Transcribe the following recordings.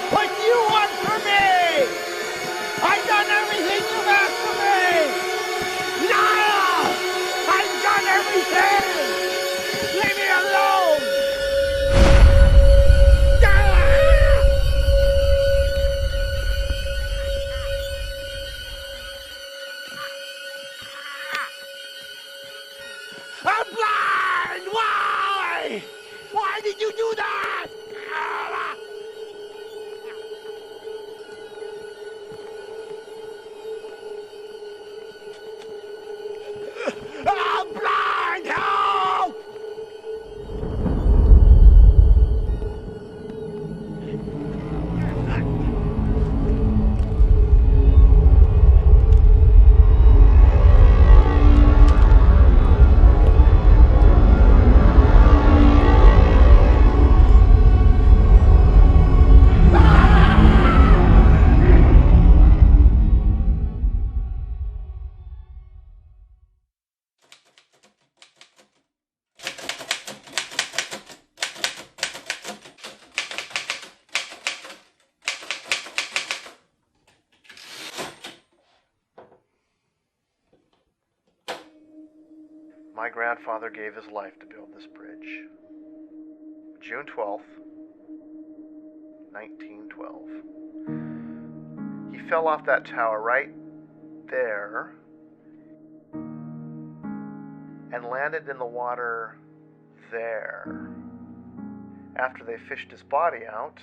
What do you want from me? I've done everything you've asked of me. Niall! I've done everything. Leave me alone. I'm blind. Why? Why did you do that? I'm blind! Help! My grandfather gave his life to build this bridge. June 12th, 1912. He fell off that tower right there and landed in the water there. After they fished his body out,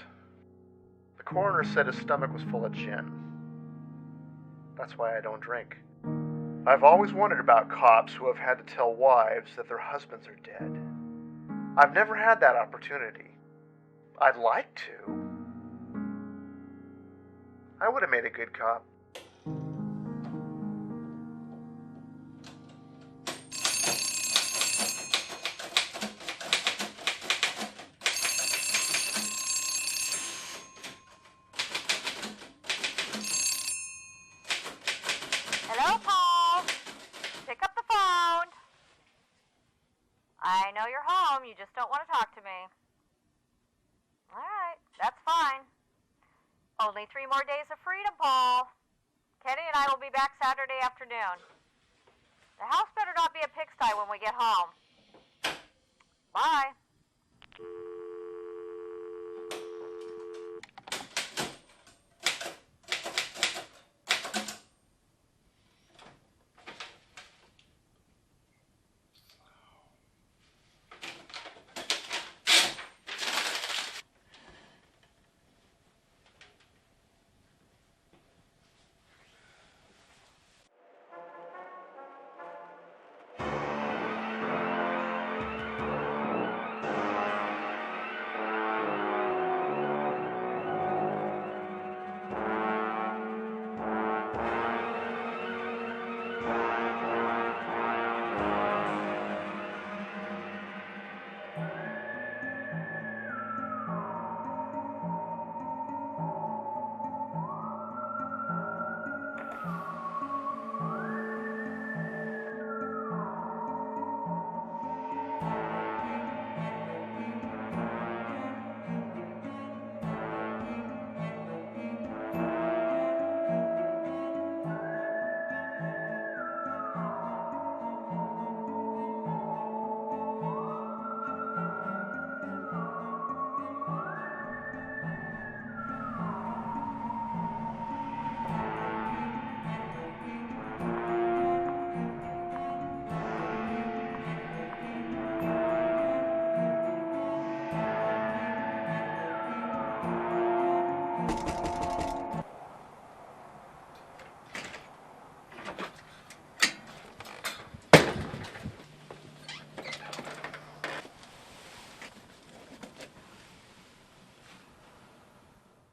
the The coroner said his stomach was full of gin. That's why I don't drink. I've always wondered about cops who have had to tell wives that their husbands are dead. I've never had that opportunity. I'd like to. I would have made a good cop. Hello, Paul. Pick up the phone. I know you're home. You just don't want to talk to me. All right, that's fine. Only 3 more days of freedom, Paul. Kenny and I will be back Saturday afternoon. The house better not be a pigsty when we get home. Bye.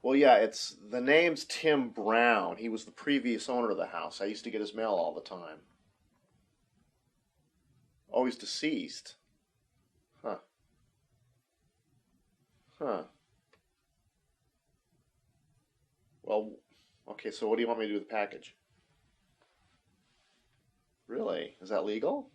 Well, yeah, the name's Tim Brown. He was the previous owner of the house. I used to get his mail all the time. Oh, he's deceased. Huh. Huh. Well, okay, so what do you want me to do with the package? Really? Is that legal?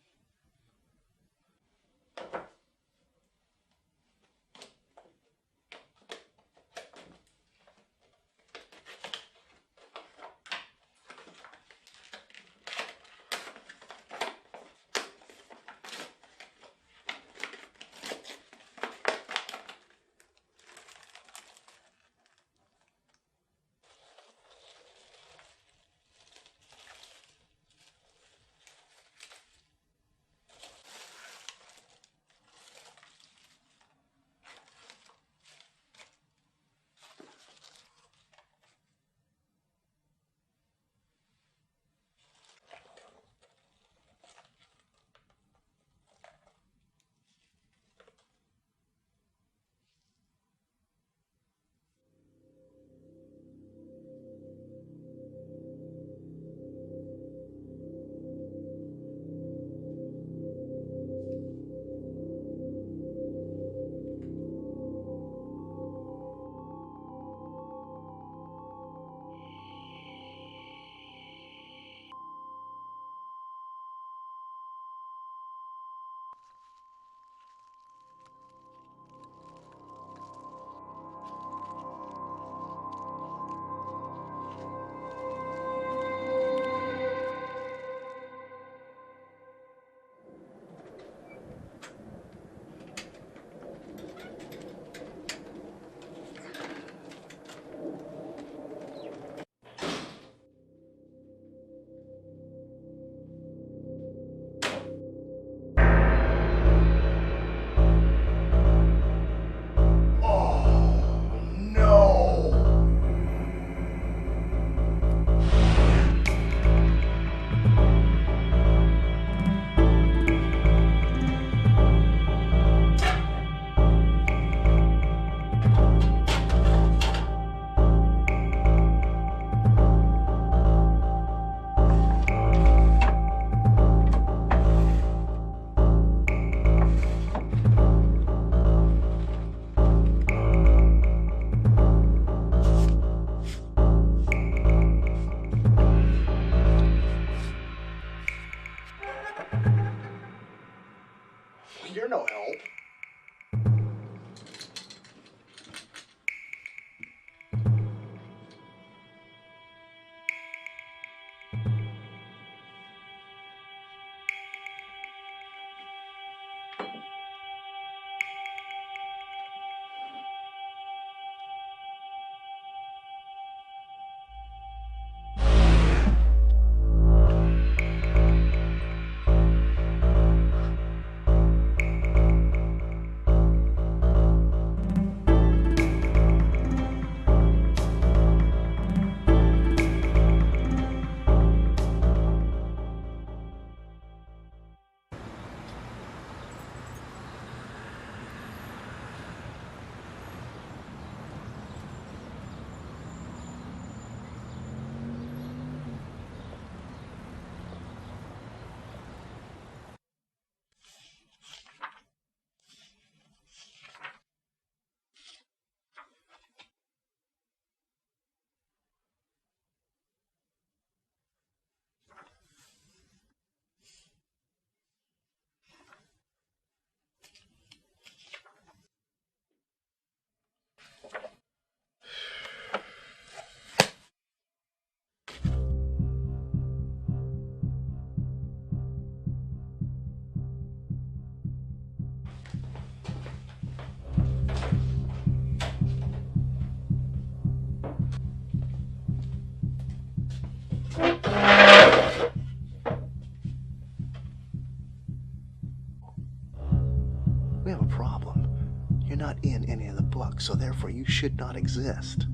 so therefore you should not exist.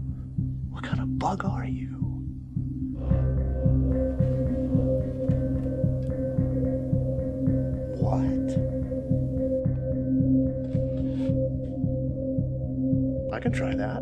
What kind of bug are you? What? I can try that.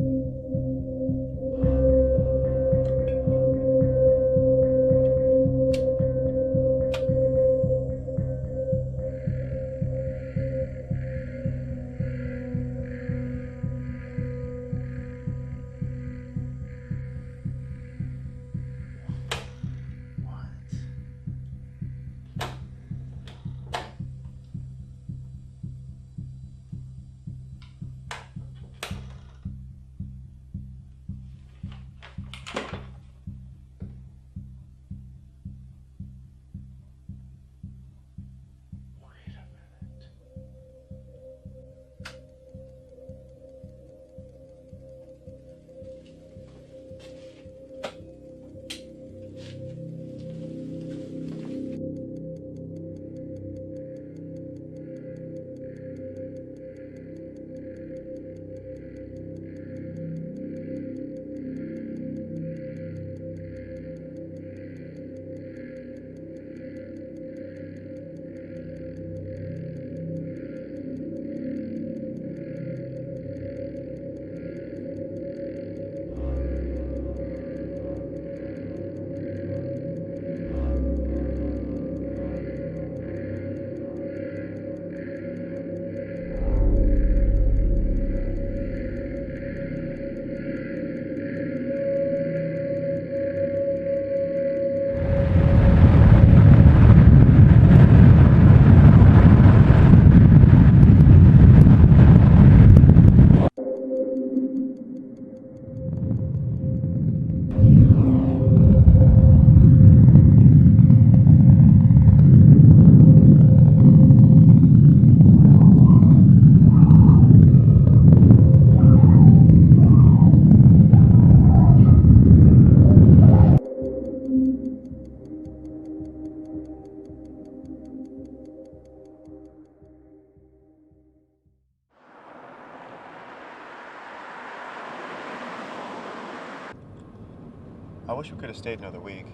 I wish we could have stayed another week.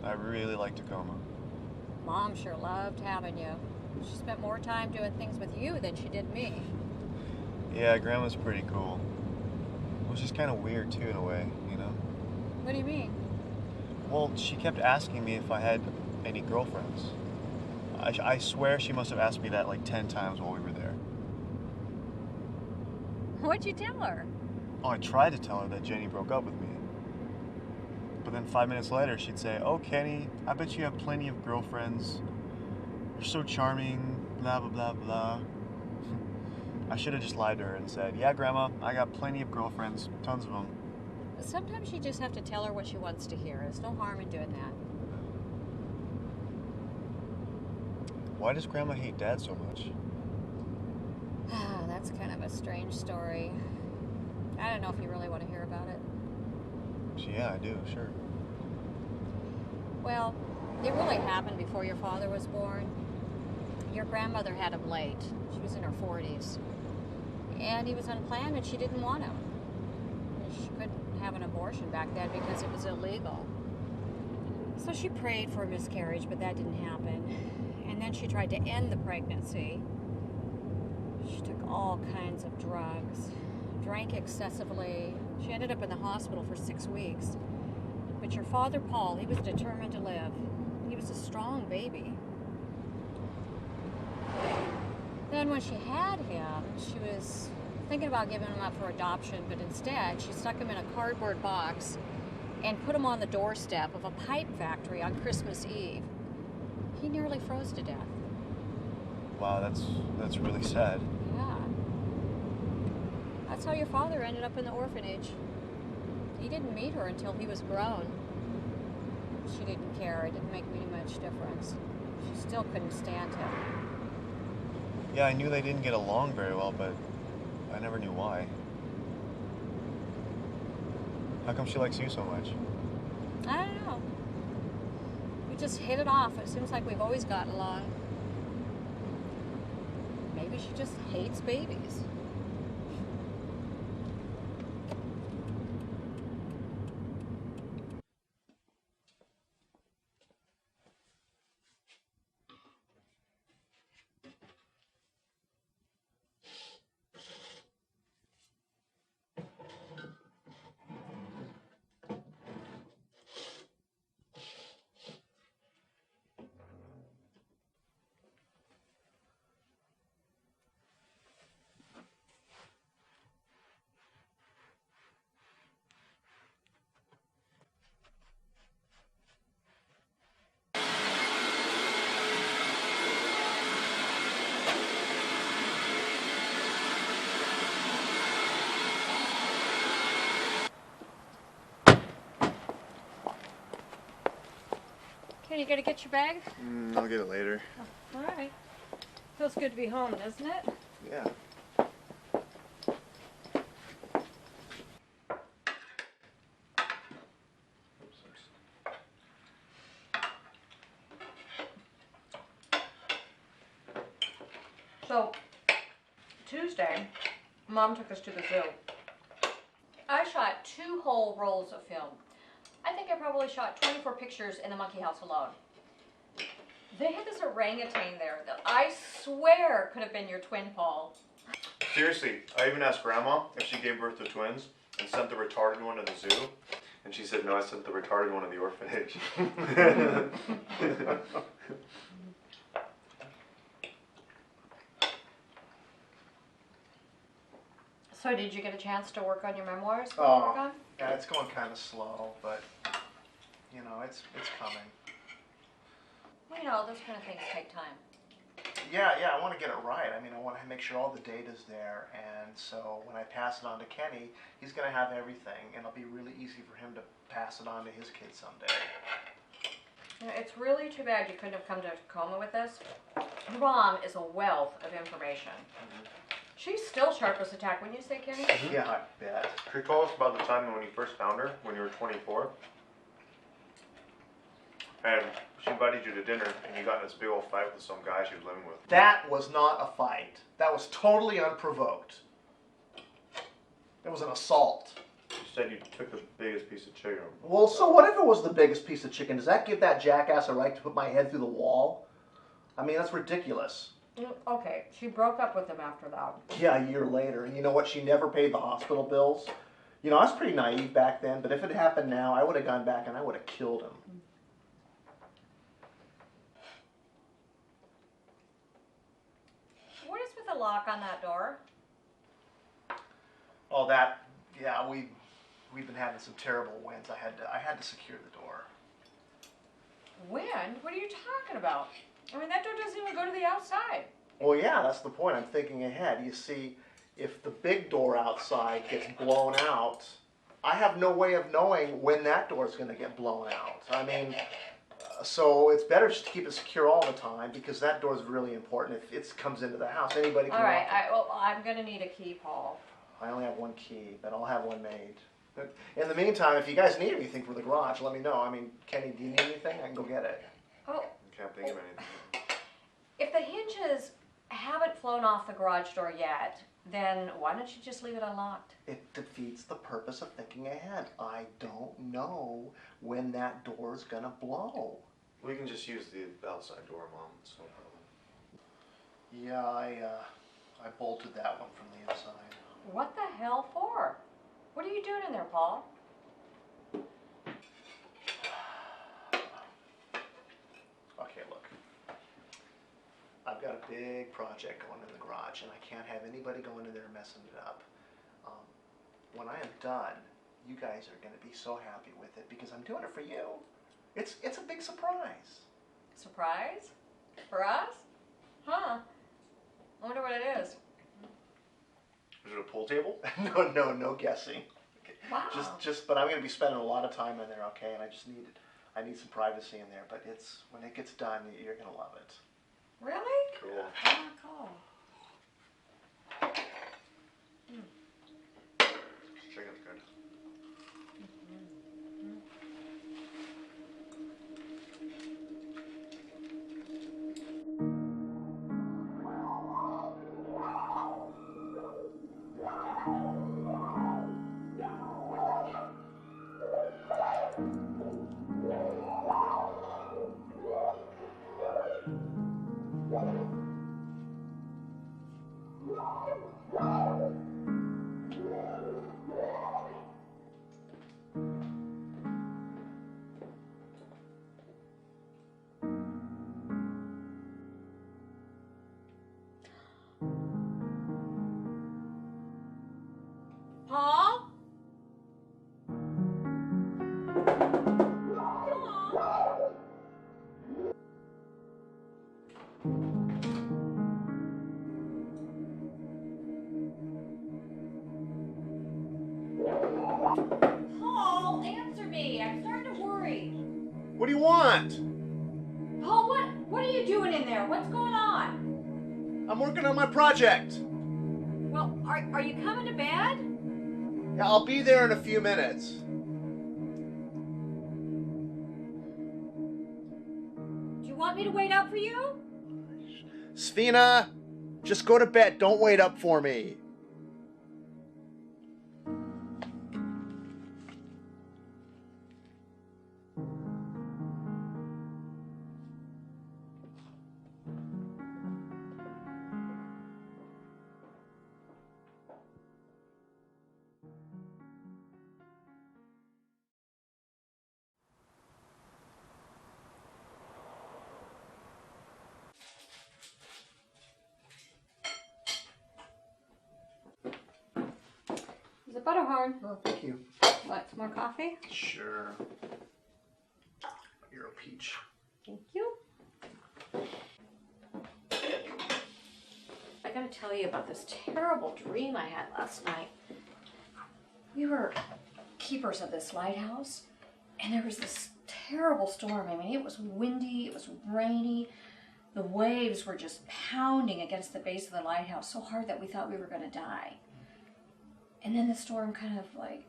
I really like Tacoma. Mom sure loved having you. She spent more time doing things with you than she did me. Yeah, Grandma's pretty cool. Well, she's kind of weird too in a way, you know? What do you mean? Well, she kept asking me if I had any girlfriends. I swear she must have asked me that like 10 times while we were there. What'd you tell her? Oh, I tried to tell her that Jenny broke up with me. But then 5 minutes later, she'd say, "Oh, Kenny, I bet you have plenty of girlfriends. You're so charming, blah, blah, blah, blah." I should have just lied to her and said, "Yeah, Grandma, I got plenty of girlfriends, tons of them." Sometimes you just have to tell her what she wants to hear. There's no harm in doing that. Why does Grandma hate Dad so much? That's kind of a strange story. I don't know if you really want to hear about it. Yeah, I do, sure. Well, it really happened before your father was born. Your grandmother had him late. She was in her 40s. And he was unplanned and she didn't want him. She couldn't have an abortion back then because it was illegal. So she prayed for a miscarriage, but that didn't happen. And then she tried to end the pregnancy. She took all kinds of drugs, drank excessively. She ended up in the hospital for 6 weeks. But your father, Paul, he was determined to live. He was a strong baby. Then when she had him, she was thinking about giving him up for adoption, but instead she stuck him in a cardboard box and put him on the doorstep of a pipe factory on Christmas Eve. He nearly froze to death. Wow, that's really sad. Yeah. That's how your father ended up in the orphanage. He didn't meet her until he was grown. She didn't care. It didn't make me much difference. She still couldn't stand him. Yeah, I knew they didn't get along very well, but I never knew why. How come she likes you so much? I don't know. We just hit it off. It seems like we've always gotten along. Maybe she just hates babies. Hey, you gonna get your bag? I'll get it later. Oh, all right. Feels good to be home, doesn't it? Yeah. So, Tuesday, Mom took us to the zoo. I shot 2 whole rolls of film. I think I probably shot 24 pictures in the monkey house alone. They had this orangutan there that I swear could have been your twin, Paul. Seriously, I even asked Grandma if she gave birth to twins and sent the retarded one to the zoo. And she said, no, I sent the retarded one to the orphanage. So did you get a chance to work on your memoirs? Oh, yeah, it's going kind of slow, but, you know, it's coming. Well, you know, those kind of things take time. Yeah, I want to get it right. I mean, I want to make sure all the data's there, and so when I pass it on to Kenny, he's going to have everything, and it'll be really easy for him to pass it on to his kids someday. You know, it's really too bad you couldn't have come to Tacoma with us. Your mom is a wealth of information. She's still sharp as a tack, wouldn't you say, Kenny? Yeah, I bet. Could you tell us about the time when you first found her, when you were 24? And she invited you to dinner, and you got in this big old fight with some guy she was living with. That was not a fight. That was totally unprovoked. It was an assault. You said you took the biggest piece of chicken. Well, so what if it was the biggest piece of chicken? Does that give that jackass a right to put my head through the wall? I mean, that's ridiculous. Okay, she broke up with him after that. Yeah, a year later. And you know what? She never paid the hospital bills. You know, I was pretty naive back then, but if it happened now, I would have gone back and I would have killed him. What is with the lock on that door? Oh, that, yeah, we've been having some terrible winds. I had to secure the door. Wind? What are you talking about? I mean, that door doesn't even go to the outside. Well, yeah, that's the point. I'm thinking ahead. You see, if the big door outside gets blown out, I have no way of knowing when that door is going to get blown out. I mean, so it's better just to keep it secure all the time because that door is really important. If it comes into the house, anybody can All right, walk I'm going to need a key, Paul. I only have one key, but I'll have one made. But in the meantime, if you guys need anything for the garage, let me know. I mean, Kenny, do you need anything? I can go get it. Oh, Can't think of anything. if the hinges haven't flown off the garage door yet, then why don't you just leave it unlocked? It defeats the purpose of thinking ahead. I don't know when that door is going to blow. We can just use the outside door, Mom. It's no problem. Yeah, I bolted that one from the inside. What the hell for? What are you doing in there, Paul? Okay, look. I've got a big project going in the garage, and I can't have anybody going in there messing it up. When I am done, you guys are going to be so happy with it because I'm doing it for you. It's a big surprise. Surprise? For us? Huh. I wonder what it is. Is it a pool table? No guessing. Wow. But I'm going to be spending a lot of time in there, okay? And I need some privacy in there. But when it gets done, you're going to love it. Really? Cool. Oh, cool. Chicken's good. Paul? Paul, answer me. I'm starting to worry. What do you want? you doing in there? What's going on? I'm working on my project. Well, are you coming to bed? Yeah, I'll be there in a few minutes. Do you want me to wait up for you? Svina, just go to bed. Don't wait up for me. Is it Butterhorn? Oh, thank you. What, some more coffee? Sure. You're a peach. Thank you. I gotta tell you about this terrible dream I had last night. We were keepers of this lighthouse, and there was this terrible storm. I mean, it was windy, it was rainy. The waves were just pounding against the base of the lighthouse so hard that we thought we were gonna die. And then the storm kind of like,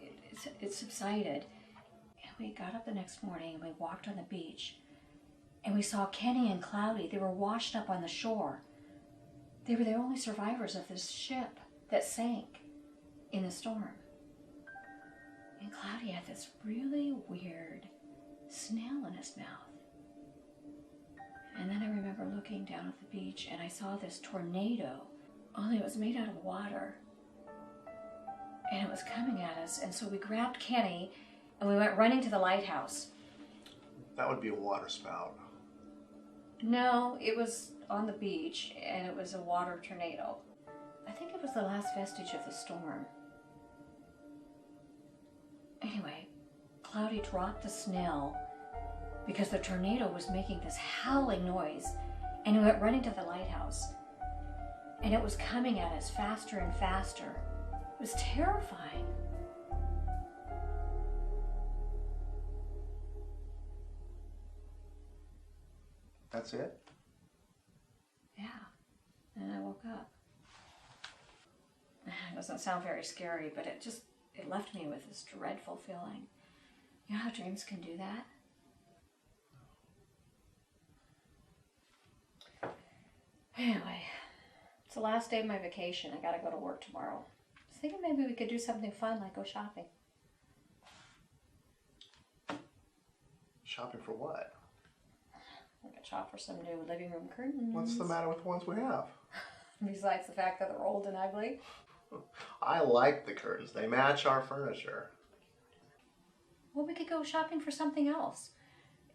it subsided. And we got up the next morning and we walked on the beach. And we saw Kenny and Cloudy. They were washed up on the shore. They were the only survivors of this ship that sank in the storm. And Cloudy had this really weird snail in his mouth. And then I remember looking down at the beach and I saw this tornado, only it was made out of water. And it was coming at us, and so we grabbed Kenny and we went running to the lighthouse. That would be a water spout. No, it was on the beach and it was a water tornado. I think it was the last vestige of the storm. Anyway, Cloudy dropped the snail because the tornado was making this howling noise, and we went running to the lighthouse. And it was coming at us faster and faster. It was terrifying. That's it? Yeah. And I woke up. It doesn't sound very scary, but it left me with this dreadful feeling. You know how dreams can do that? Anyway, it's the last day of my vacation. I gotta go to work tomorrow. I was thinking maybe we could do something fun, like go shopping. Shopping for what? We could shop for some new living room curtains. What's the matter with the ones we have? Besides the fact that they're old and ugly. I like the curtains. They match our furniture. Well, we could go shopping for something else.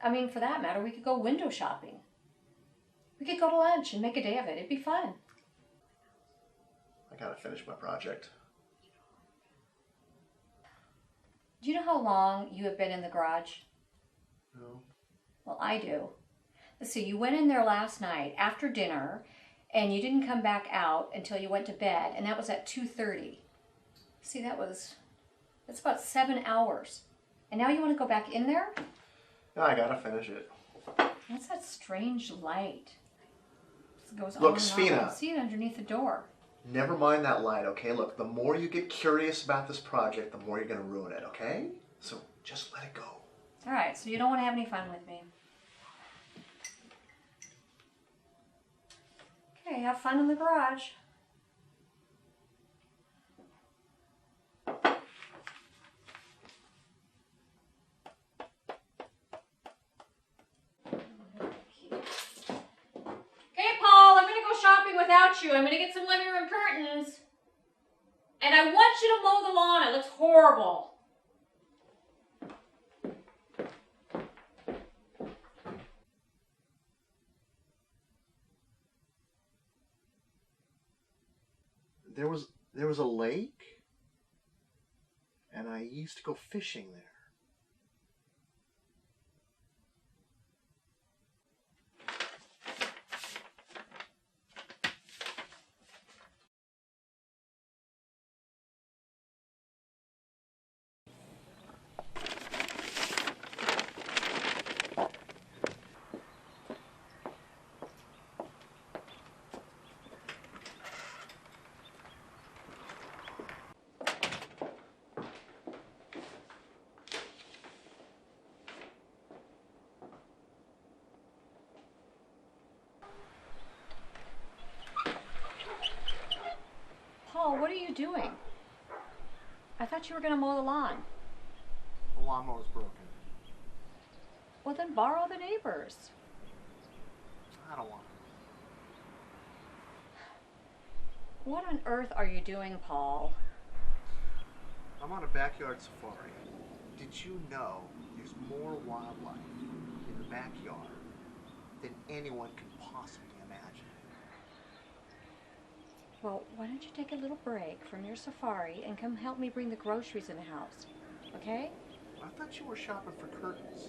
I mean, for that matter, we could go window shopping. We could go to lunch and make a day of it. It'd be fun. I gotta finish my project. Do you know how long you have been in the garage? No. Well, I do. Let's see, you went in there last night after dinner, and you didn't come back out until you went to bed, and that was at 2:30. See, that's about 7 hours. And now you want to go back in there? No, I gotta finish it. What's that strange light? It goes Look, on and on. Svina. I can see it underneath the door. Never mind that light, okay? Look, the more you get curious about this project, the more you're gonna ruin it, okay? So just let it go. All right, so you don't want to have any fun with me. Okay, have fun in the garage. Okay, Paul, I'm going to go shopping without you. I'm going to get some living room curtains. And I want you to mow the lawn. It looks horrible. There was a lake, and I used to go fishing there. doing? I thought you were going to mow the lawn. The lawnmower's broken. Well, then borrow the neighbor's. I don't want it. What on earth are you doing, Paul? I'm on a backyard safari. Did you know there's more wildlife in the backyard than anyone can possibly imagine? Well, why don't you take a little break from your safari and come help me bring the groceries in the house, okay? I thought you were shopping for curtains.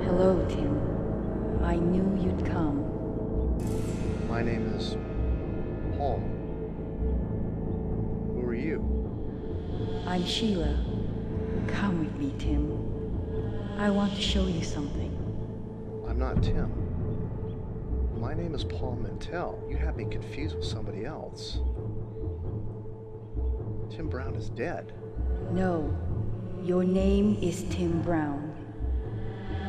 Hello, Tim. I knew you'd come. My name is Paul. Who are you? I'm Sheila. Come with me, Tim. I want to show you something. I'm not Tim. My name is Paul Mantel. You have me confused with somebody else. Tim Brown is dead. No, your name is Tim Brown.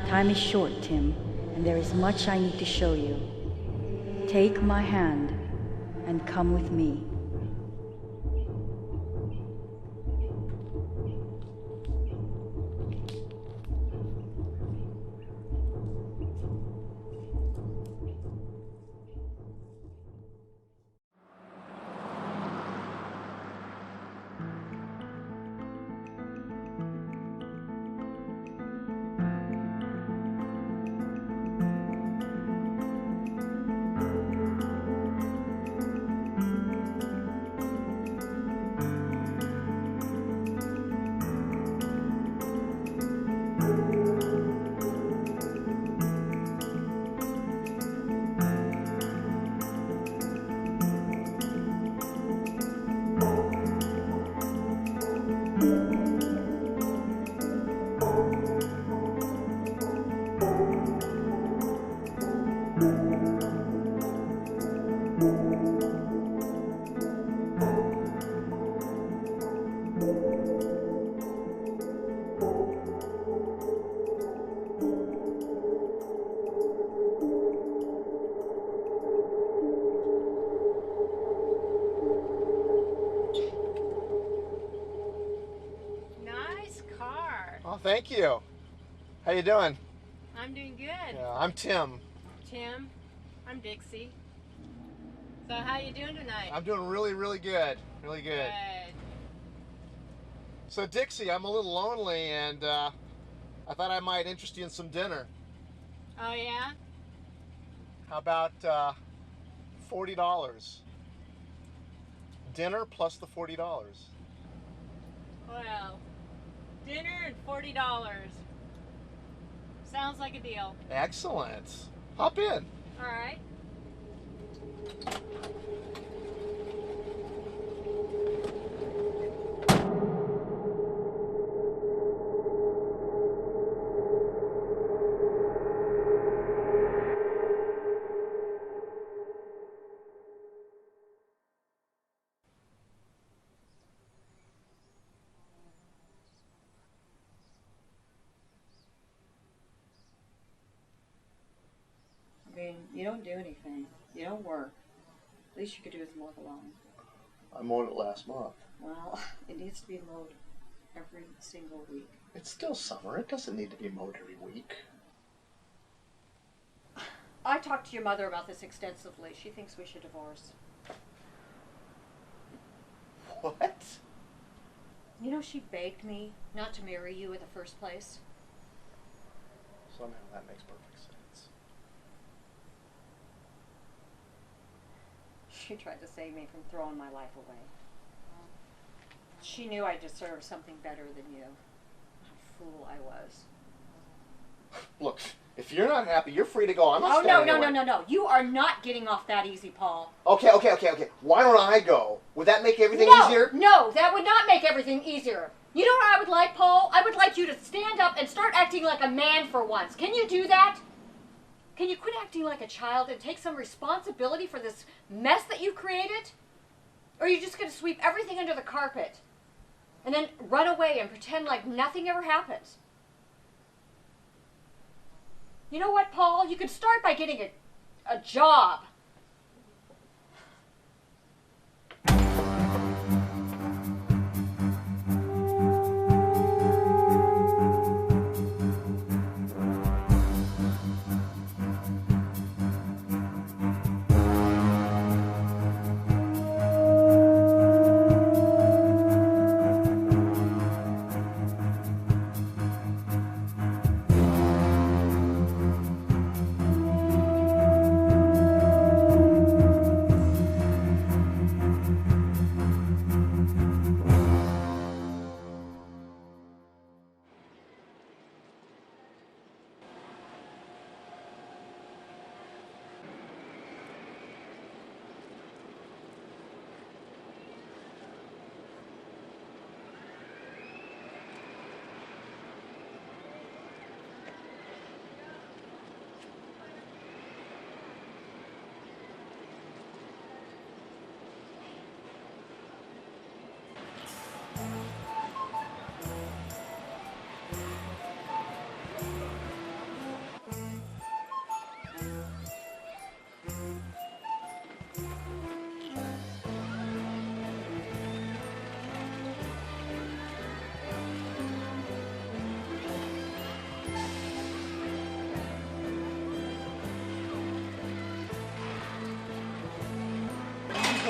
Time is short, Tim, and there is much I need to show you. Take my hand and come with me. Nice car. Oh, thank you. How you doing? I'm doing good. Yeah, I'm Tim. Tim, I'm Dixie. So how you doing tonight? I'm doing really, really good. Really good. Good. So, Dixie, I'm a little lonely, and I thought I might interest you in some dinner. Oh yeah? How about $40? Dinner plus the $40. Well, dinner and $40. Sounds like a deal. Excellent. Hop in. All right. I mean, you don't do anything. You don't work. Least you could do is mow the lawn. I mowed it last month. Well, it needs to be mowed every single week. It's still summer. It doesn't need to be mowed every week. I talked to your mother about this extensively. She thinks we should divorce. What? You know, she begged me not to marry you in the first place. Somehow that makes perfect sense. She tried to save me from throwing my life away. She knew I deserved something better than you. What a fool I was. Look, if you're not happy, you're free to go. I'm not Oh, standing no, in no, the no, way. no, no. You are not getting off that easy, Paul. Okay. Why don't I go? Would that make everything No, easier? no, that would not make everything easier. You know what I would like, Paul? I would like you to stand up and start acting like a man for once. Can you do that? Can you quit acting like a child and take some responsibility for this mess that you've created? Or are you just going to sweep everything under the carpet and then run away and pretend like nothing ever happened? You know what, Paul? You could start by getting a job.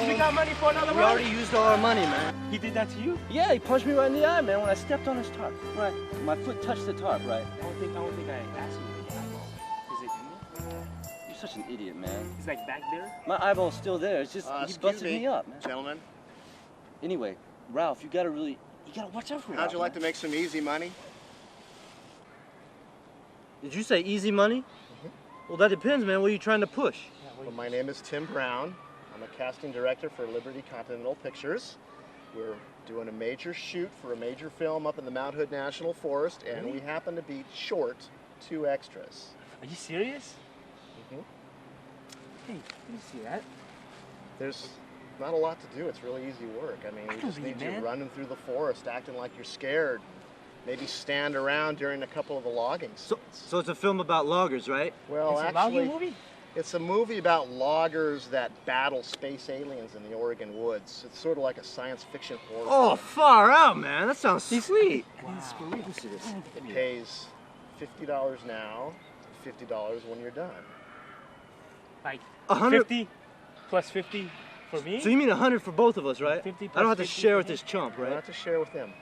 We got money for another We one? already used all our money, man. He did that to you? Yeah, he punched me right in the eye, man, when I stepped on his tarp. Right. My foot touched the tarp, right? I don't think I asked you for the eyeball. Is it in there? You're such an idiot, man. It's like back there? My eyeball's still there. It's just, he Excuse busted me up, man. Gentlemen, Anyway, Ralph, you gotta watch out for Ralph. how'd you like to man. make some easy money? Did you say easy money? Well, that depends, man. What are you trying to push? Well, my name is Tim Brown. I'm a casting director for Liberty Continental Pictures. We're doing a major shoot for a major film up in the Mount Hood National Forest, and we happen to be short 2 extras. Are you serious? Hey, you see that? There's not a lot to do. It's really easy work. I mean, we just believe, need you man. running through the forest, acting like you're scared. Maybe stand around during a couple of the logging scenes. So it's a film about loggers, right? Well, It's a actually, logging movie? it's a movie about loggers that battle space aliens in the Oregon woods. It's sort of like a science fiction horror. Oh, far out, man. That sounds sweet. Wow. Let me see this. It pays $50 now, $50 when you're done. Like 100 50 plus 50 for me? So you mean 100 for both of us, right? 50 I don't have to plus 50 share for with me? this chump, You don't right? have to share with him.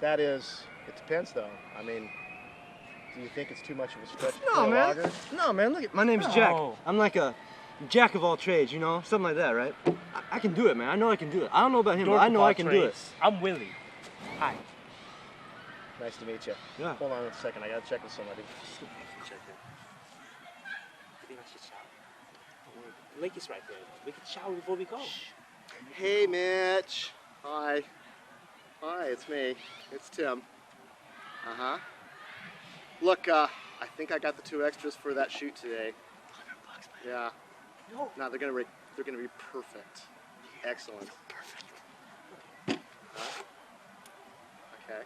That is, it depends though. I mean, do you think it's too much of a stretch for No, a man. logger? No, man. Look at my name's Jack. No. I'm like a jack of all trades, you know, something like that, right? I can do it, man. I know I can do it. I don't know about him, but I know I can do it. I'm Willie. Hi. Nice to meet you. Yeah. Hold on a second, I gotta check with somebody. The lake is right there. We can shower before we go. Hey, Mitch. Hi. Hi, it's me. It's Tim. Uh-huh. Look, I think I got the 2 extras for that shoot today. $100, man. Yeah. No, they're gonna be perfect. Excellent. Perfect. Huh? Okay.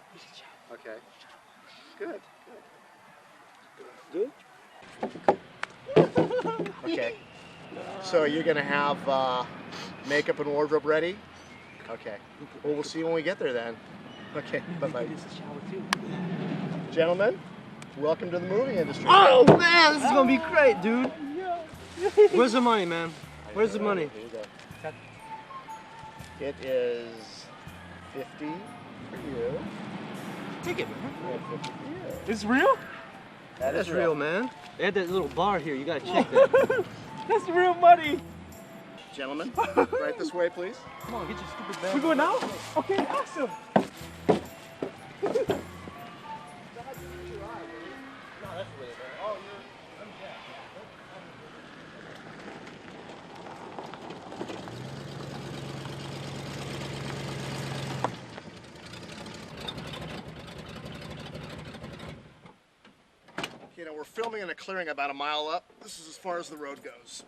Okay. Good. Good. Okay. So you're gonna have makeup and wardrobe ready? Okay. Well, we'll see you when we get there then. Okay. Bye-bye. Gentlemen, welcome to the movie industry. Oh, man, this is going to be great, dude. Where's the money, man? Where's the money? Here you go. It is 50 for you. Take it, man. And 50 for you. It's real? That's real, man. They had that little bar here. You got to check that. That's real money. Gentlemen, right this way, please. Come on, get your stupid bag. We going now? Okay, awesome. You know, we're filming in a clearing about a mile up. This is as far as the road goes.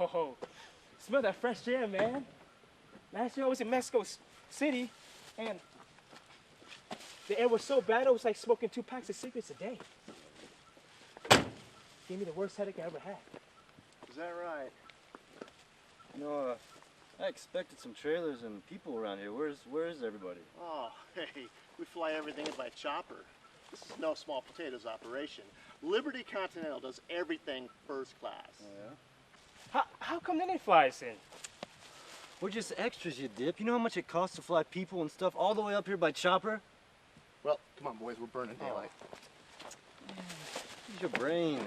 Oh, smell that fresh air, man. Last year I was in Mexico City, and the air was so bad it was like smoking 2 packs of cigarettes a day. Gave me the worst headache I ever had. Is that right? You know, I expected some trailers and people around here. Where is everybody? Oh, hey, we fly everything in by chopper. This is no small potatoes operation. Liberty Continental does everything first class. Oh, yeah? How come they didn't fly us in? We're just extras, you dip. You know how much it costs to fly people and stuff all the way up here by chopper? Well, come on, boys, we're burning daylight. Use your brain.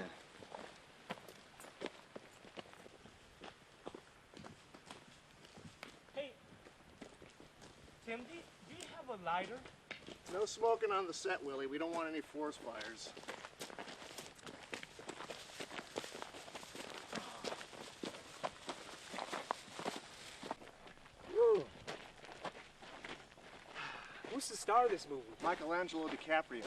Hey, Tim, do you have a lighter? No smoking on the set, Willie. We don't want any forest fires. Who's the star of this movie? Michelangelo DiCaprio.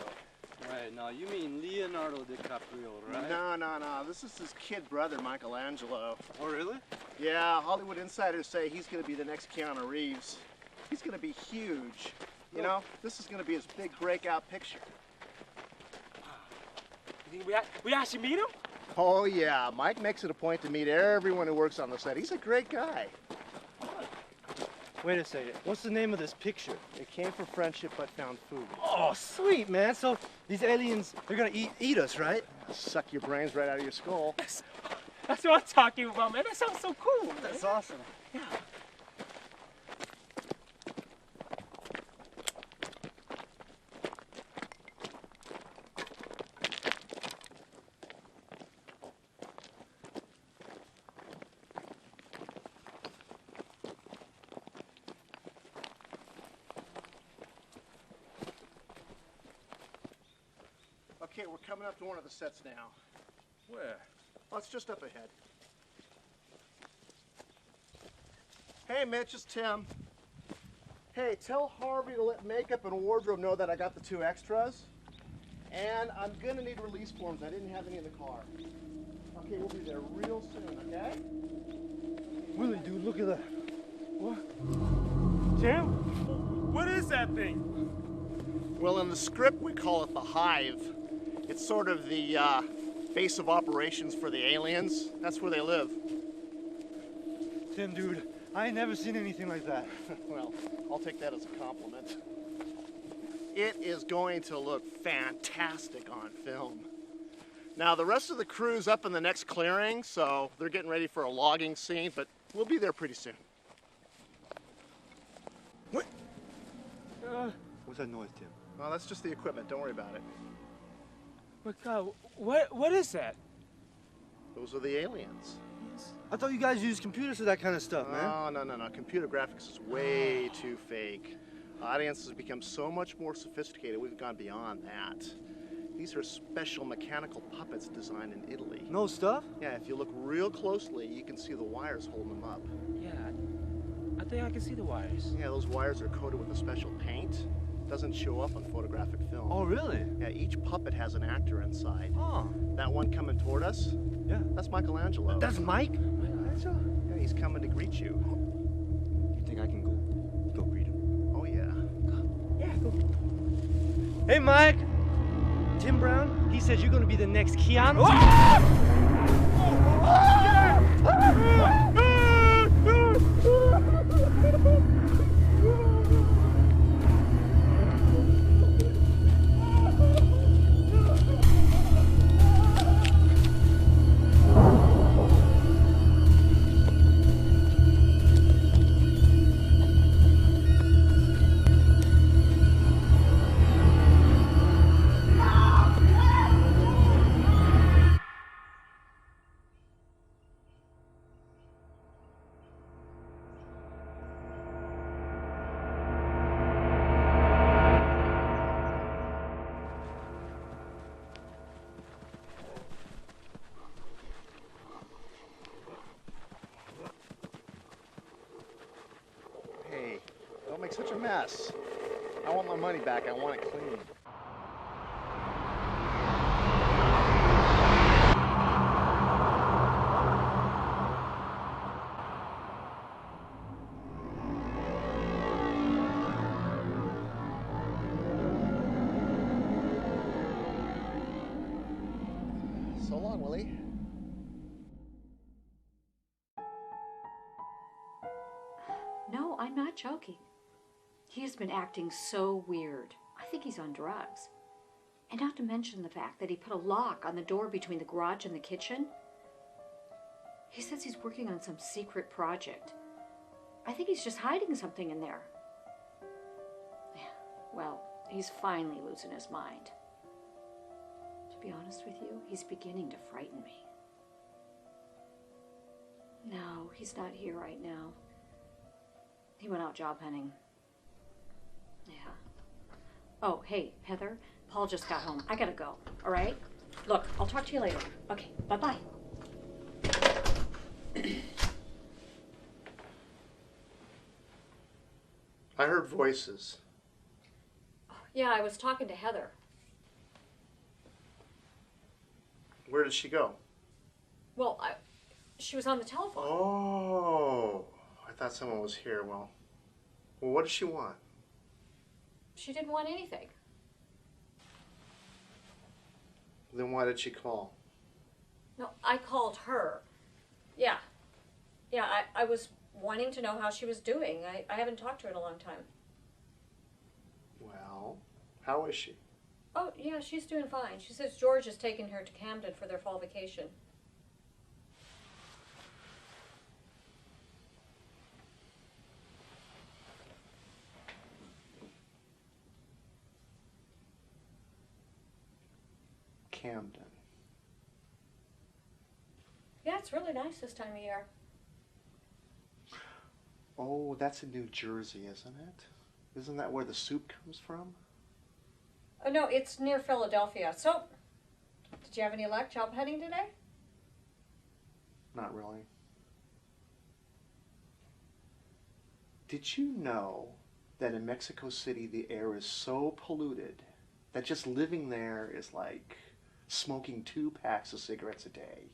Right, now you mean Leonardo DiCaprio, right? No. This is his kid brother, Michelangelo. Oh, really? Yeah, Hollywood insiders say he's going to be the next Keanu Reeves. He's going to be huge. You know, this is going to be his big breakout picture. You think we actually meet him? Oh, yeah. Mike makes it a point to meet everyone who works on the set. He's a great guy. Wait a second. What's the name of this picture? They came for friendship but found food. Oh, sweet, man. So these aliens, they're going to eat us, right? Suck your brains right out of your skull. That's what I'm talking about, man. That sounds so cool. That's awesome. Yeah. Okay, we're coming up to one of the sets now. Where? Oh, it's just up ahead. Hey, Mitch, it's Tim. Hey, tell Harvey to let makeup and wardrobe know that I got the 2 extras. And I'm gonna need release forms. I didn't have any in the car. Okay, we'll be there real soon, okay? Willie, dude, look at that. What? Tim? What is that thing? Well, in the script, we call it the Hive. It's sort of the base of operations for the aliens. That's where they live. Tim, dude, I ain't never seen anything like that. Well, I'll take that as a compliment. It is going to look fantastic on film. Now, the rest of the crew's up in the next clearing, so they're getting ready for a logging scene, but we'll be there pretty soon. What? What's that noise, Tim? Well, that's just the equipment. Don't worry about it. But God, what is that? Those are the aliens. I thought you guys used computers for that kind of stuff, man. No. Computer graphics is way too fake. Audiences have become so much more sophisticated, we've gone beyond that. These are special mechanical puppets designed in Italy. No stuff? Yeah, if you look real closely, you can see the wires holding them up. Yeah, I think I can see the wires. Yeah, those wires are coated with a special paint. Doesn't show up on photographic film. Oh, really? Yeah, each puppet has an actor inside. Oh. That one coming toward us? Yeah. That's Michelangelo. That's Mike? Yeah, he's coming to greet you. You think I can go greet him? Oh, yeah. Yeah, go. Hey, Mike! Tim Brown, he said you're gonna be the next Keanu. Hey, don't make such a mess. I want my money back. I want it clean. So long, Willie. No, I'm not joking. He has been acting so weird. I think he's on drugs. And not to mention the fact that he put a lock on the door between the garage and the kitchen. He says he's working on some secret project. I think he's just hiding something in there. Well, he's finally losing his mind. To be honest with you, he's beginning to frighten me. No, he's not here right now. He went out job hunting. Yeah. Oh, hey, Heather, Paul just got home. I gotta go, all right? Look, I'll talk to you later. Okay, bye-bye. I heard voices. Yeah, I was talking to Heather. Where did she go? Well, she was on the telephone. Oh, I thought someone was here. Well, what does she want? She didn't want anything. Then why did she call? No, I called her. Yeah. Yeah, I was wanting to know how she was doing. I haven't talked to her in a long time. Well, how is she? Oh, yeah, she's doing fine. She says George is taking her to Camden for their fall vacation. Camden. Yeah, it's really nice this time of year. Oh, that's in New Jersey, isn't it? Isn't that where the soup comes from? Oh, no, it's near Philadelphia. So, did you have any luck job hunting today? Not really. Did you know that in Mexico City the air is so polluted that just living there is like smoking 2 packs of cigarettes a day?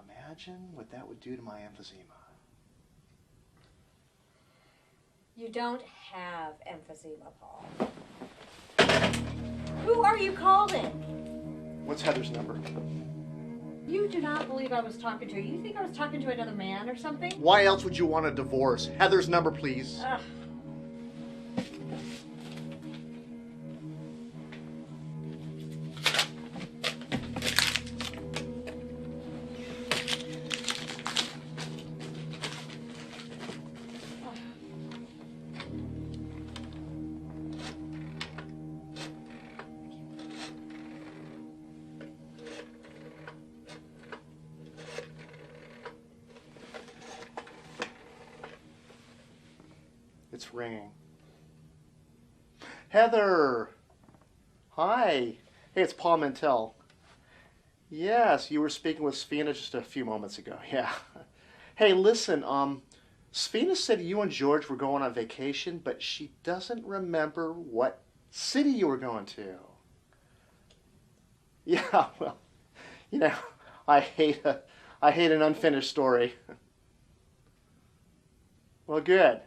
Imagine what that would do to my emphysema. You don't have emphysema, Paul. Who are you calling? What's Heather's number? You do not believe I was talking to her. You think I was talking to another man or something? Why else would you want a divorce? Heather's number, please. It's ringing. Heather! Hi. Hey, it's Paul Mantel. Yes, you were speaking with Sfina just a few moments ago. Yeah. Hey, listen, Sfina said you and George were going on vacation, but she doesn't remember what city you were going to. Yeah, well, you know, I hate an unfinished story. Well, good.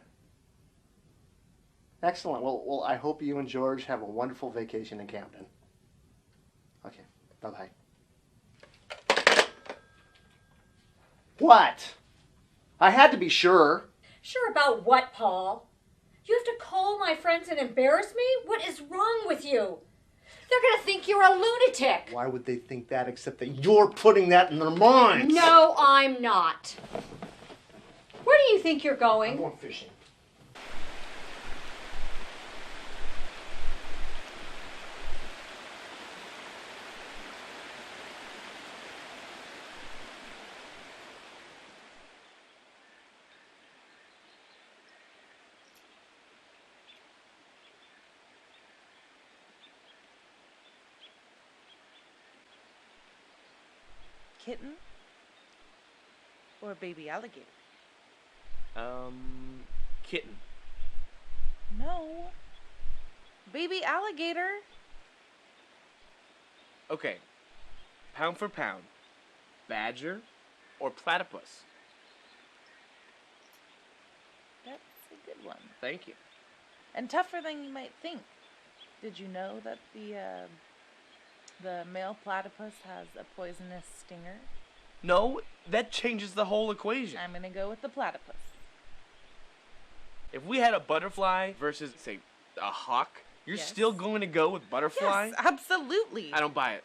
Excellent. Well, I hope you and George have a wonderful vacation in Camden. Okay. Bye-bye. What? I had to be sure. Sure about what, Paul? You have to call my friends and embarrass me? What is wrong with you? They're going to think you're a lunatic. Why would they think that except that you're putting that in their minds? No, I'm not. Where do you think you're going? I'm going fishing. Kitten or baby alligator? Kitten. No. Baby alligator. Okay. Pound for pound. Badger or platypus? That's a good one. Thank you. And tougher than you might think. Did you know that the male platypus has a poisonous stinger? No, that changes the whole equation. I'm gonna go with the platypus. If we had a butterfly versus, say, a hawk, you're Yes. still going to go with butterfly? Yes, absolutely. I don't buy it.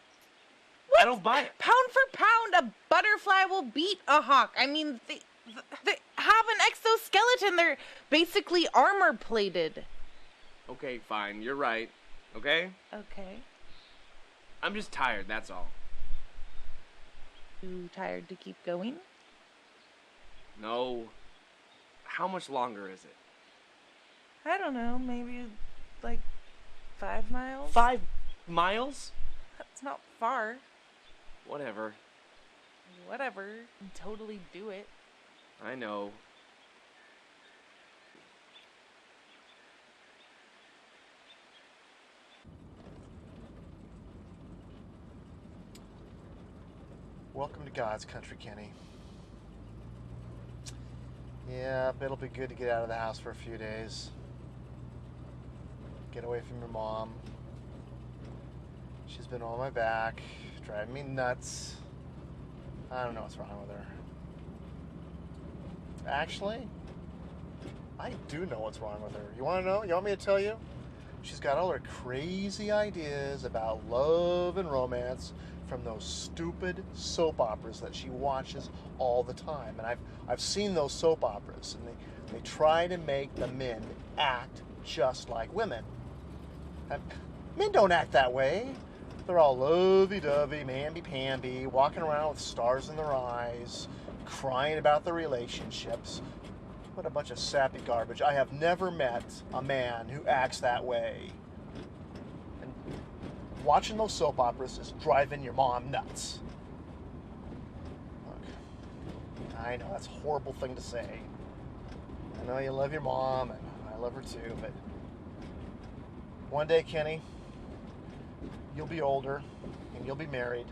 What? I don't buy it. Pound for pound, a butterfly will beat a hawk. I mean, they have an exoskeleton. They're basically armor plated. Okay, fine. You're right. Okay? Okay. I'm just tired, that's all. You tired to keep going? No. How much longer is it? I don't know, maybe like 5 miles? 5 miles? That's not far. Whatever. Whatever. You can totally do it. I know. Welcome to God's country, Kenny. Yep, it'll be good to get out of the house for a few days. Get away from your mom. She's been on my back, driving me nuts. I don't know what's wrong with her. Actually, I do know what's wrong with her. You want to know? You want me to tell you? She's got all her crazy ideas about love and romance from those stupid soap operas that she watches all the time. And I've seen those soap operas, and they try to make the men act just like women. And men don't act that way. They're all lovey-dovey, mamby-pamby, walking around with stars in their eyes, crying about their relationships. What a bunch of sappy garbage. I have never met a man who acts that way. And watching those soap operas is driving your mom nuts. Look, I know that's a horrible thing to say. I know you love your mom, and I love her too, but one day, Kenny, you'll be older, and you'll be married,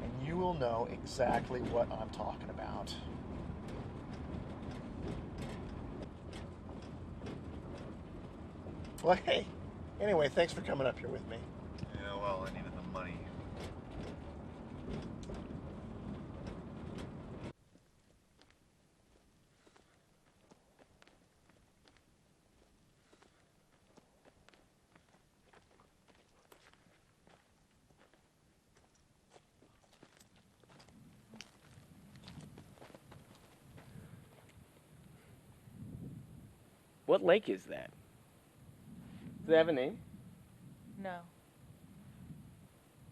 and you will know exactly what I'm talking about. Well, hey, anyway, thanks for coming up here with me. Yeah, well, I needed the money. What lake is that? Does it have a name? No.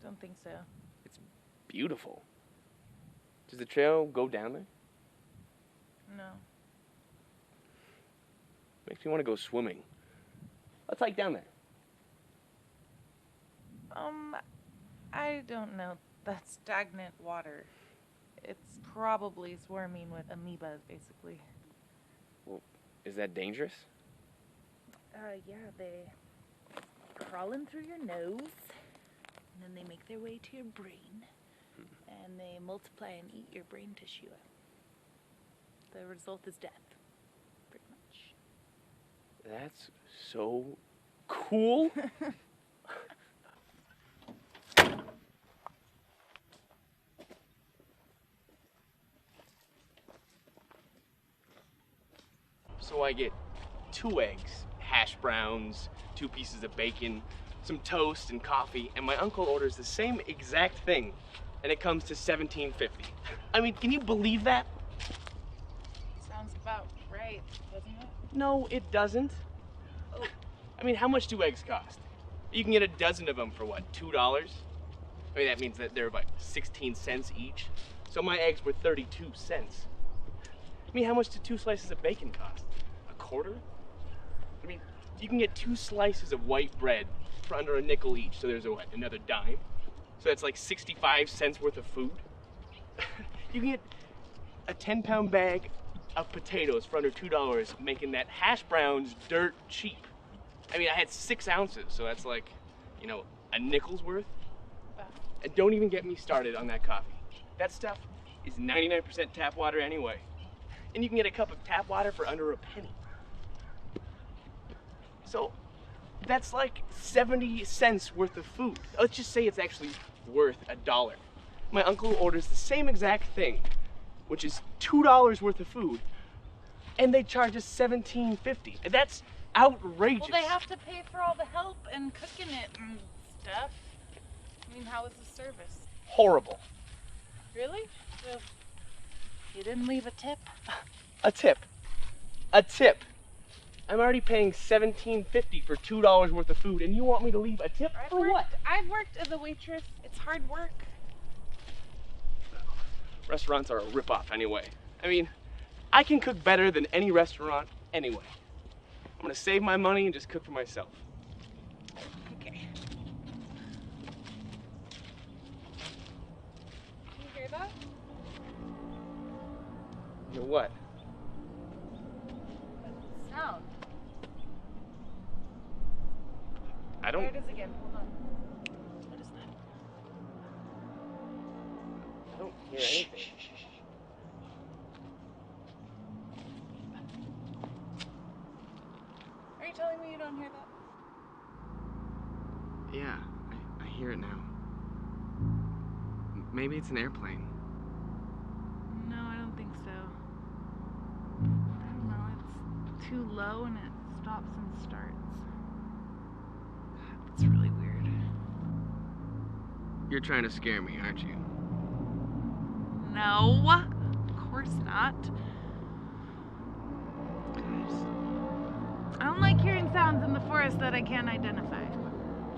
Don't think so. It's beautiful. Does the trail go down there? No. Makes me want to go swimming. Let's hike down there. I don't know. That's stagnant water. It's probably swarming with amoebas, basically. Well, is that dangerous? Yeah, they crawl in through your nose, and then they make their way to your brain, and they multiply and eat your brain tissue. The result is death, pretty much. That's so cool. So I get 2 eggs, hash browns, 2 pieces of bacon, some toast and coffee, and my uncle orders the same exact thing, and it comes to $17.50. I mean, can you believe that? Sounds about right, doesn't it? No, it doesn't. Oh. I mean, how much do eggs cost? You can get a dozen of them for what, $2? I mean, that means that they're about 16 cents each. So my eggs were 32 cents. I mean, how much do 2 slices of bacon cost? A quarter? I mean, you can get 2 slices of white bread for under a nickel each. So there's what, another dime? So that's like 65 cents worth of food. You can get a 10-pound bag of potatoes for under $2, making that hash browns dirt cheap. I mean, I had 6 ounces, so that's like, you know, a nickel's worth. And don't even get me started on that coffee. That stuff is 99% tap water anyway. And you can get a cup of tap water for under a penny. So that's like 70 cents worth of food. Let's just say it's actually worth $1. My uncle orders the same exact thing, which is $2 worth of food, and they charge us $17.50. That's outrageous. Well, they have to pay for all the help and cooking it and stuff. I mean, how is the service? Horrible. Really? So, you didn't leave a tip? A tip. A tip. I'm already paying $17.50 for $2 worth of food, and you want me to leave a tip for what? I've worked as a waitress. It's hard work. Restaurants are a ripoff anyway. I mean, I can cook better than any restaurant anyway. I'm gonna save my money and just cook for myself. Okay. Can you hear that? You know what? Sound. I don't. There it is again. Hold on. What is that? I don't hear anything. Are you telling me you don't hear that? Yeah, I hear it now. Maybe it's an airplane. No, I don't think so. I don't know. It's too low and it stops and starts. It's really weird. You're trying to scare me, aren't you? No, of course not. I don't like hearing sounds in the forest that I can't identify.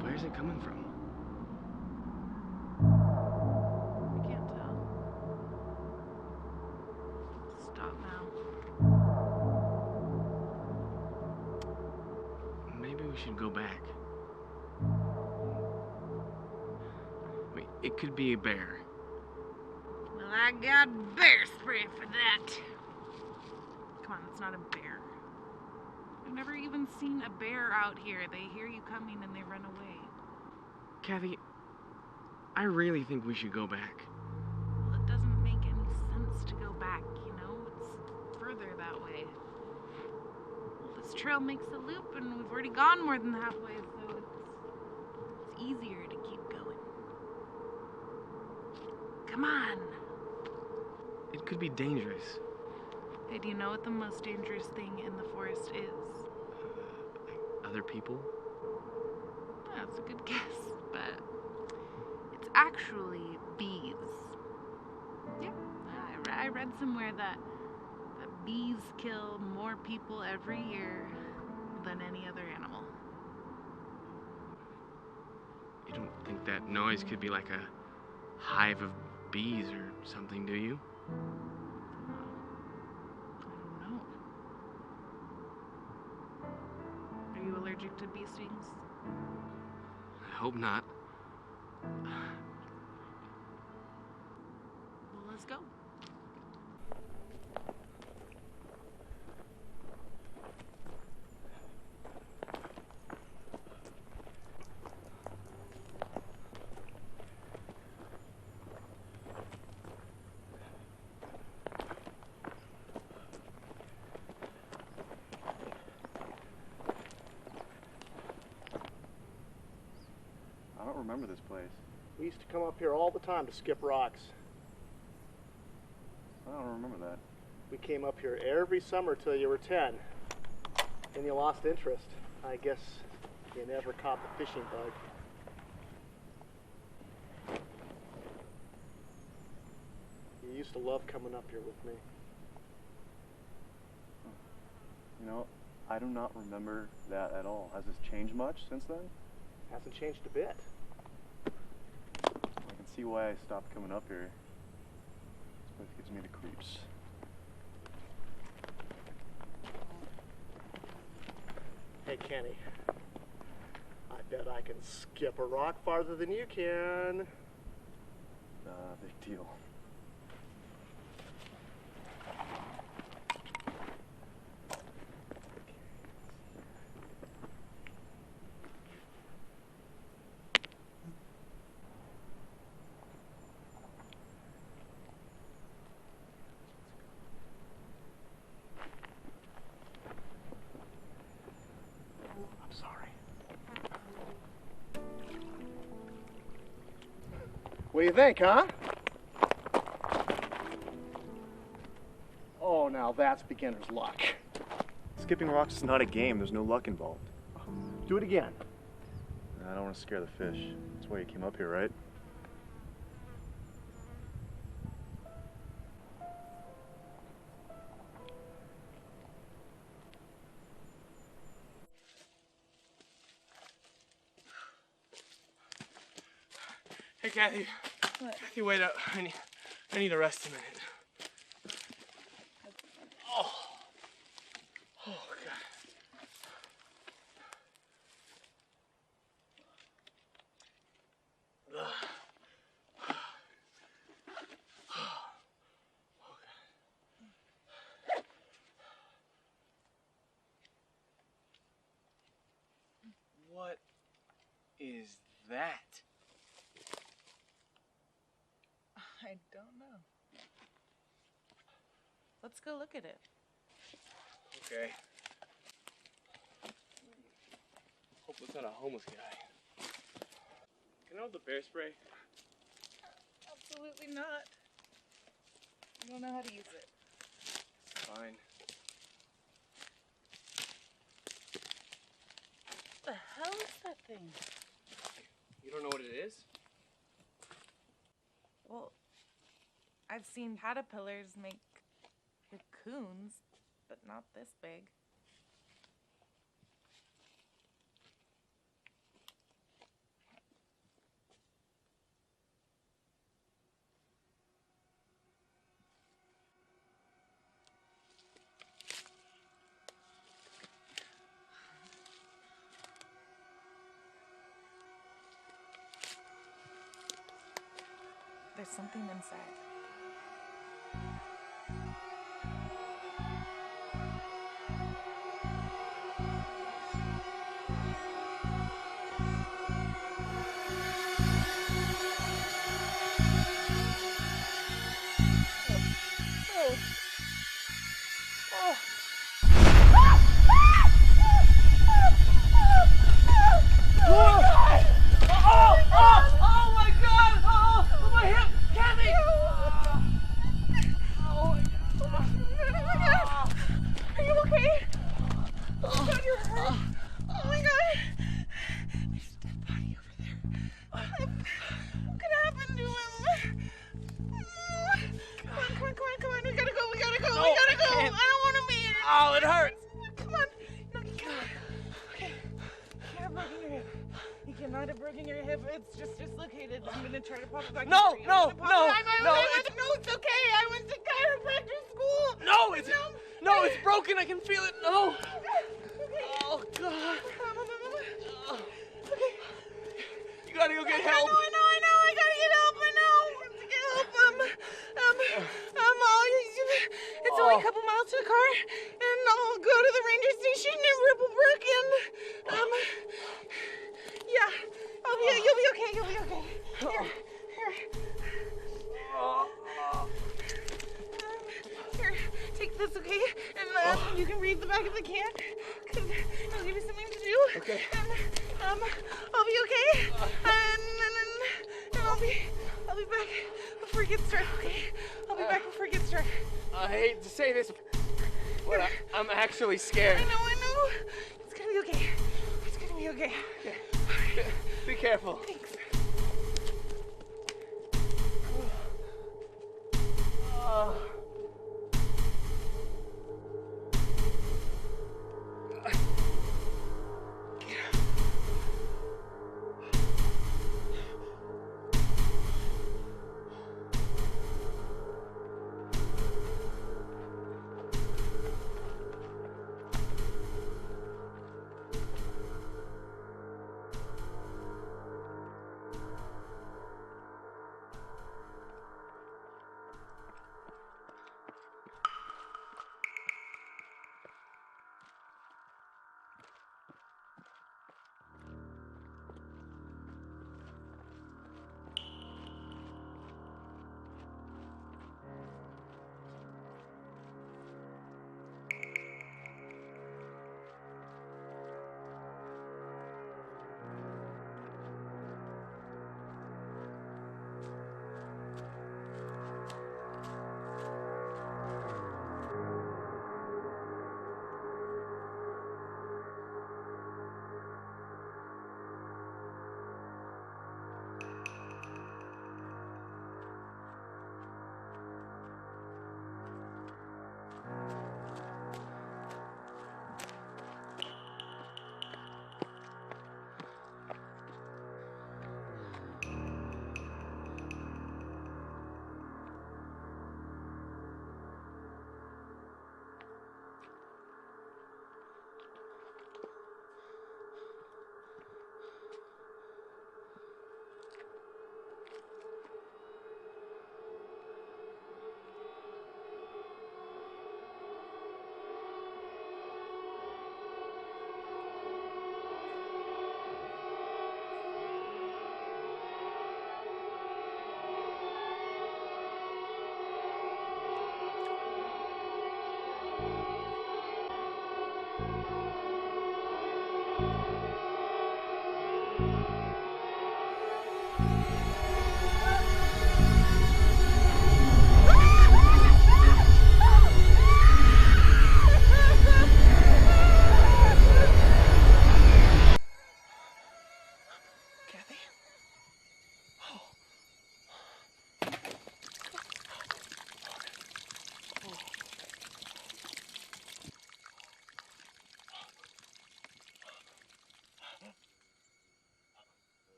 Where's it coming from? I can't tell. Stop now. Maybe we should go back. I mean, it could be a bear. Well, I got bear spray for that. Come on, it's not a bear. I've never even seen a bear out here. They hear you coming and they run away. Kathy, I really think we should go back. Well, it doesn't make any sense to go back, you know? It's further that way. Well, this trail makes a loop and we've already gone more than halfway, so it's easier to keep going. Come on. It could be dangerous. Hey, do you know what the most dangerous thing in the forest is? Like other people? That's a good guess, but it's actually bees. Yep, I read somewhere that bees kill more people every year than any other animal. You don't think that noise could be like a hive of bees or something, do you? I don't know. Are you allergic to bee stings? I hope not. Well, let's go. I don't remember this place. We used to come up here all the time to skip rocks. I don't remember that. We came up here every summer till you were 10. Then you lost interest. I guess you never caught the fishing bug. You used to love coming up here with me. You know, I do not remember that at all. Has this changed much since then? Hasn't changed a bit. I can see why I stopped coming up here. This place gives me the creeps. Hey, Kenny. I bet I can skip a rock farther than you can. Big deal. I'm sorry. What do you think, huh? Oh, now that's beginner's luck. Skipping rocks is not a game. There's no luck involved. Do it again. I don't want to scare the fish. That's why you came up here, right? Hey, Kathy. What? Kathy, wait up. I need to rest a minute. Oh. Oh, God. What is that? I don't know. Let's go look at it. Okay. Hope it's not a homeless guy. Can I have the bear spray? Absolutely not. I don't know how to use it. Fine. What the hell is that thing? You don't know what it is? Well, I've seen caterpillars make cocoons, but not this big. There's something inside. Oh. Oh my God! Oh, my hip! Kathy! Oh my God! Are you okay? Oh my God, you're hurt. Oh my God. There's a dead body over there. What could happen to him? Come on. We gotta go. No, I can't. don't want to be here. Oh, it hurts! Come on. No, come on. Okay. You have broken your hip. You cannot have broken your hip. It's just dislocated. I'm gonna try to pop it back. No, in for you. no, I'm gonna pop no, it back. no, No, it's okay. I went to chiropractor school. No, it's broken. I can feel it. No. Okay. Oh God. Okay. You gotta go get help. I know. I gotta get help. I know. I have to get help. It's only a couple miles to the car, and I'll go to the ranger station in Ripplebrook, and yeah. You'll be okay. Here, take this, okay? And you can read the back of the can, because I'll give you something to do. Okay. And I'll be okay. And I'll be back before it gets dark, okay? I'll be back before it gets dark. I hate to say this, but I'm actually scared. I know. It's gonna be okay. Okay. Be careful. Thanks.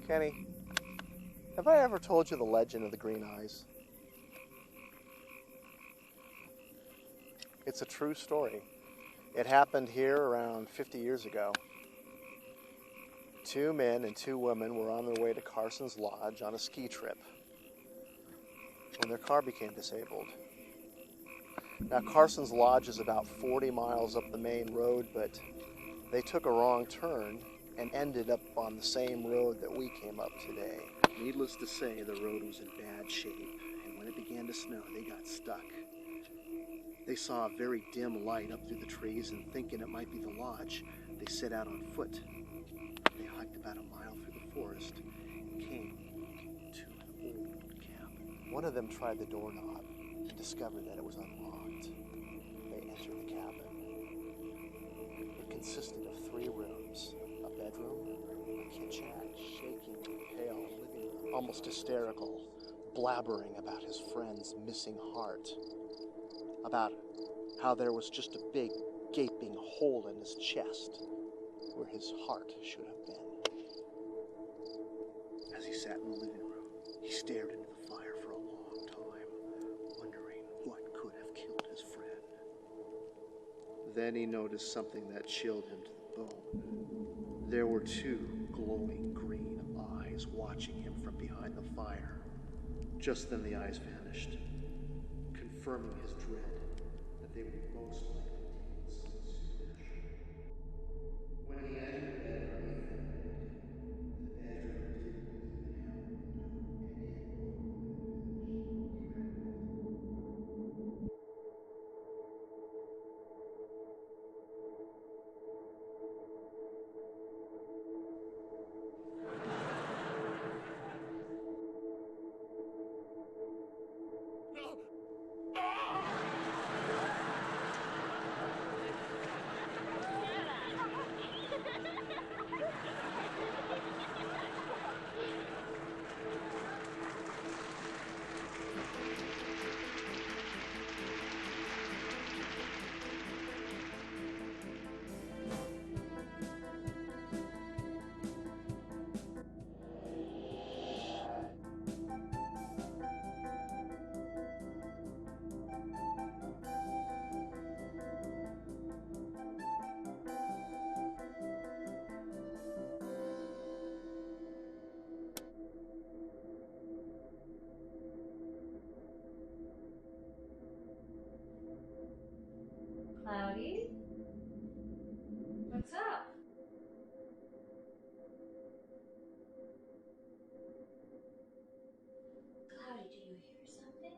Kenny, have I ever told you the legend of the green eyes? It's a true story. It happened here around 50 years ago. 2 men and 2 women were on their way to Carson's Lodge on a ski trip when their car became disabled. Now, Carson's Lodge is about 40 miles up the main road, but they took a wrong turn and ended up on the same road that we came up today. Needless to say, the road was in bad shape, and when it began to snow, they got stuck. They saw a very dim light up through the trees, and thinking it might be the lodge, they set out on foot. They hiked about a mile through the forest and came to an old cabin. One of them tried the doorknob and discovered that it was unlocked. They entered the cabin. It consisted of 3 rooms, a bedroom, a kitchen, shaking, pale, living room, almost hysterical, blabbering about his friend's missing heart, about how there was just a big, gaping hole in his chest where his heart should have been. As he sat in the living room, he stared into the fire for a long time, wondering what could have killed his friend. Then he noticed something that chilled him to the bone. There were 2 glowing green eyes watching him from behind the fire. Just then the eyes vanished, confirming his dread that they were most likely demons, supernatural. When he entered the bedroom, he found it empty. The bedroom didn't even have a window, and yet both women vanished. Cloudy? What's up? Cloudy, do you hear something?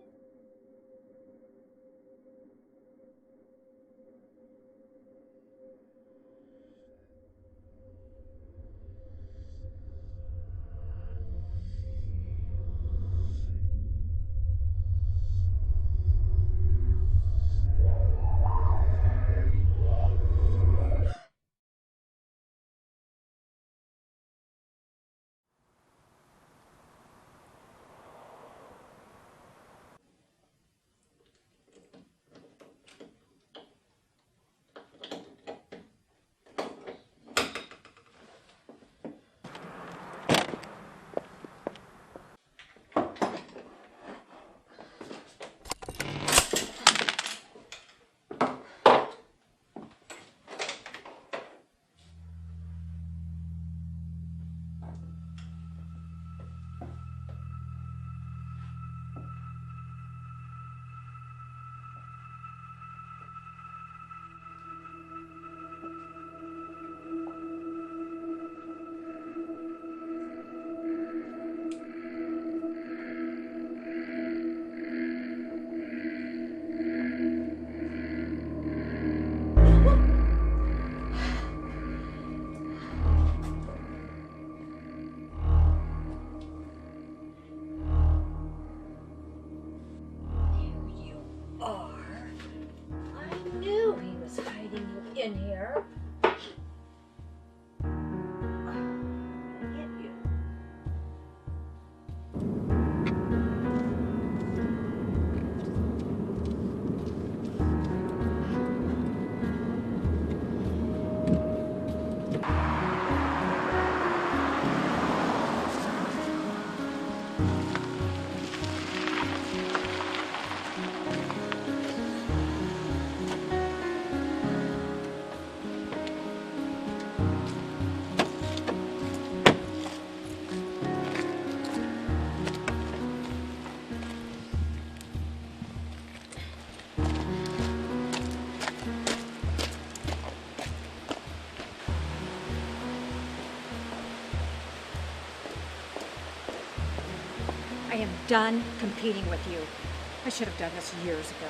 I am done competing with you. I should have done this years ago.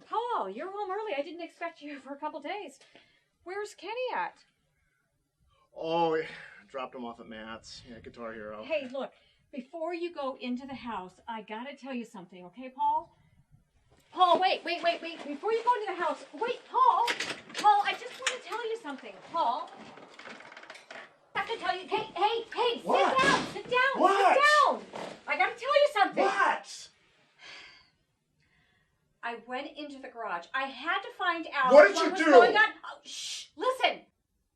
Paul, you're home early. I didn't expect you for a couple days. Where's Kenny at? Oh, I dropped him off at Matt's. Yeah, Guitar Hero. Hey, look, before you go into the house, I gotta tell you something, okay, Paul? Paul, wait. Before you go into the house, wait, Paul, I just want to tell you something, Paul. I have to tell you, hey, What? sit down, What? sit down. I gotta tell you something. What? I went into the garage. I had to find out What did what you was do? going on. Oh, shh, listen.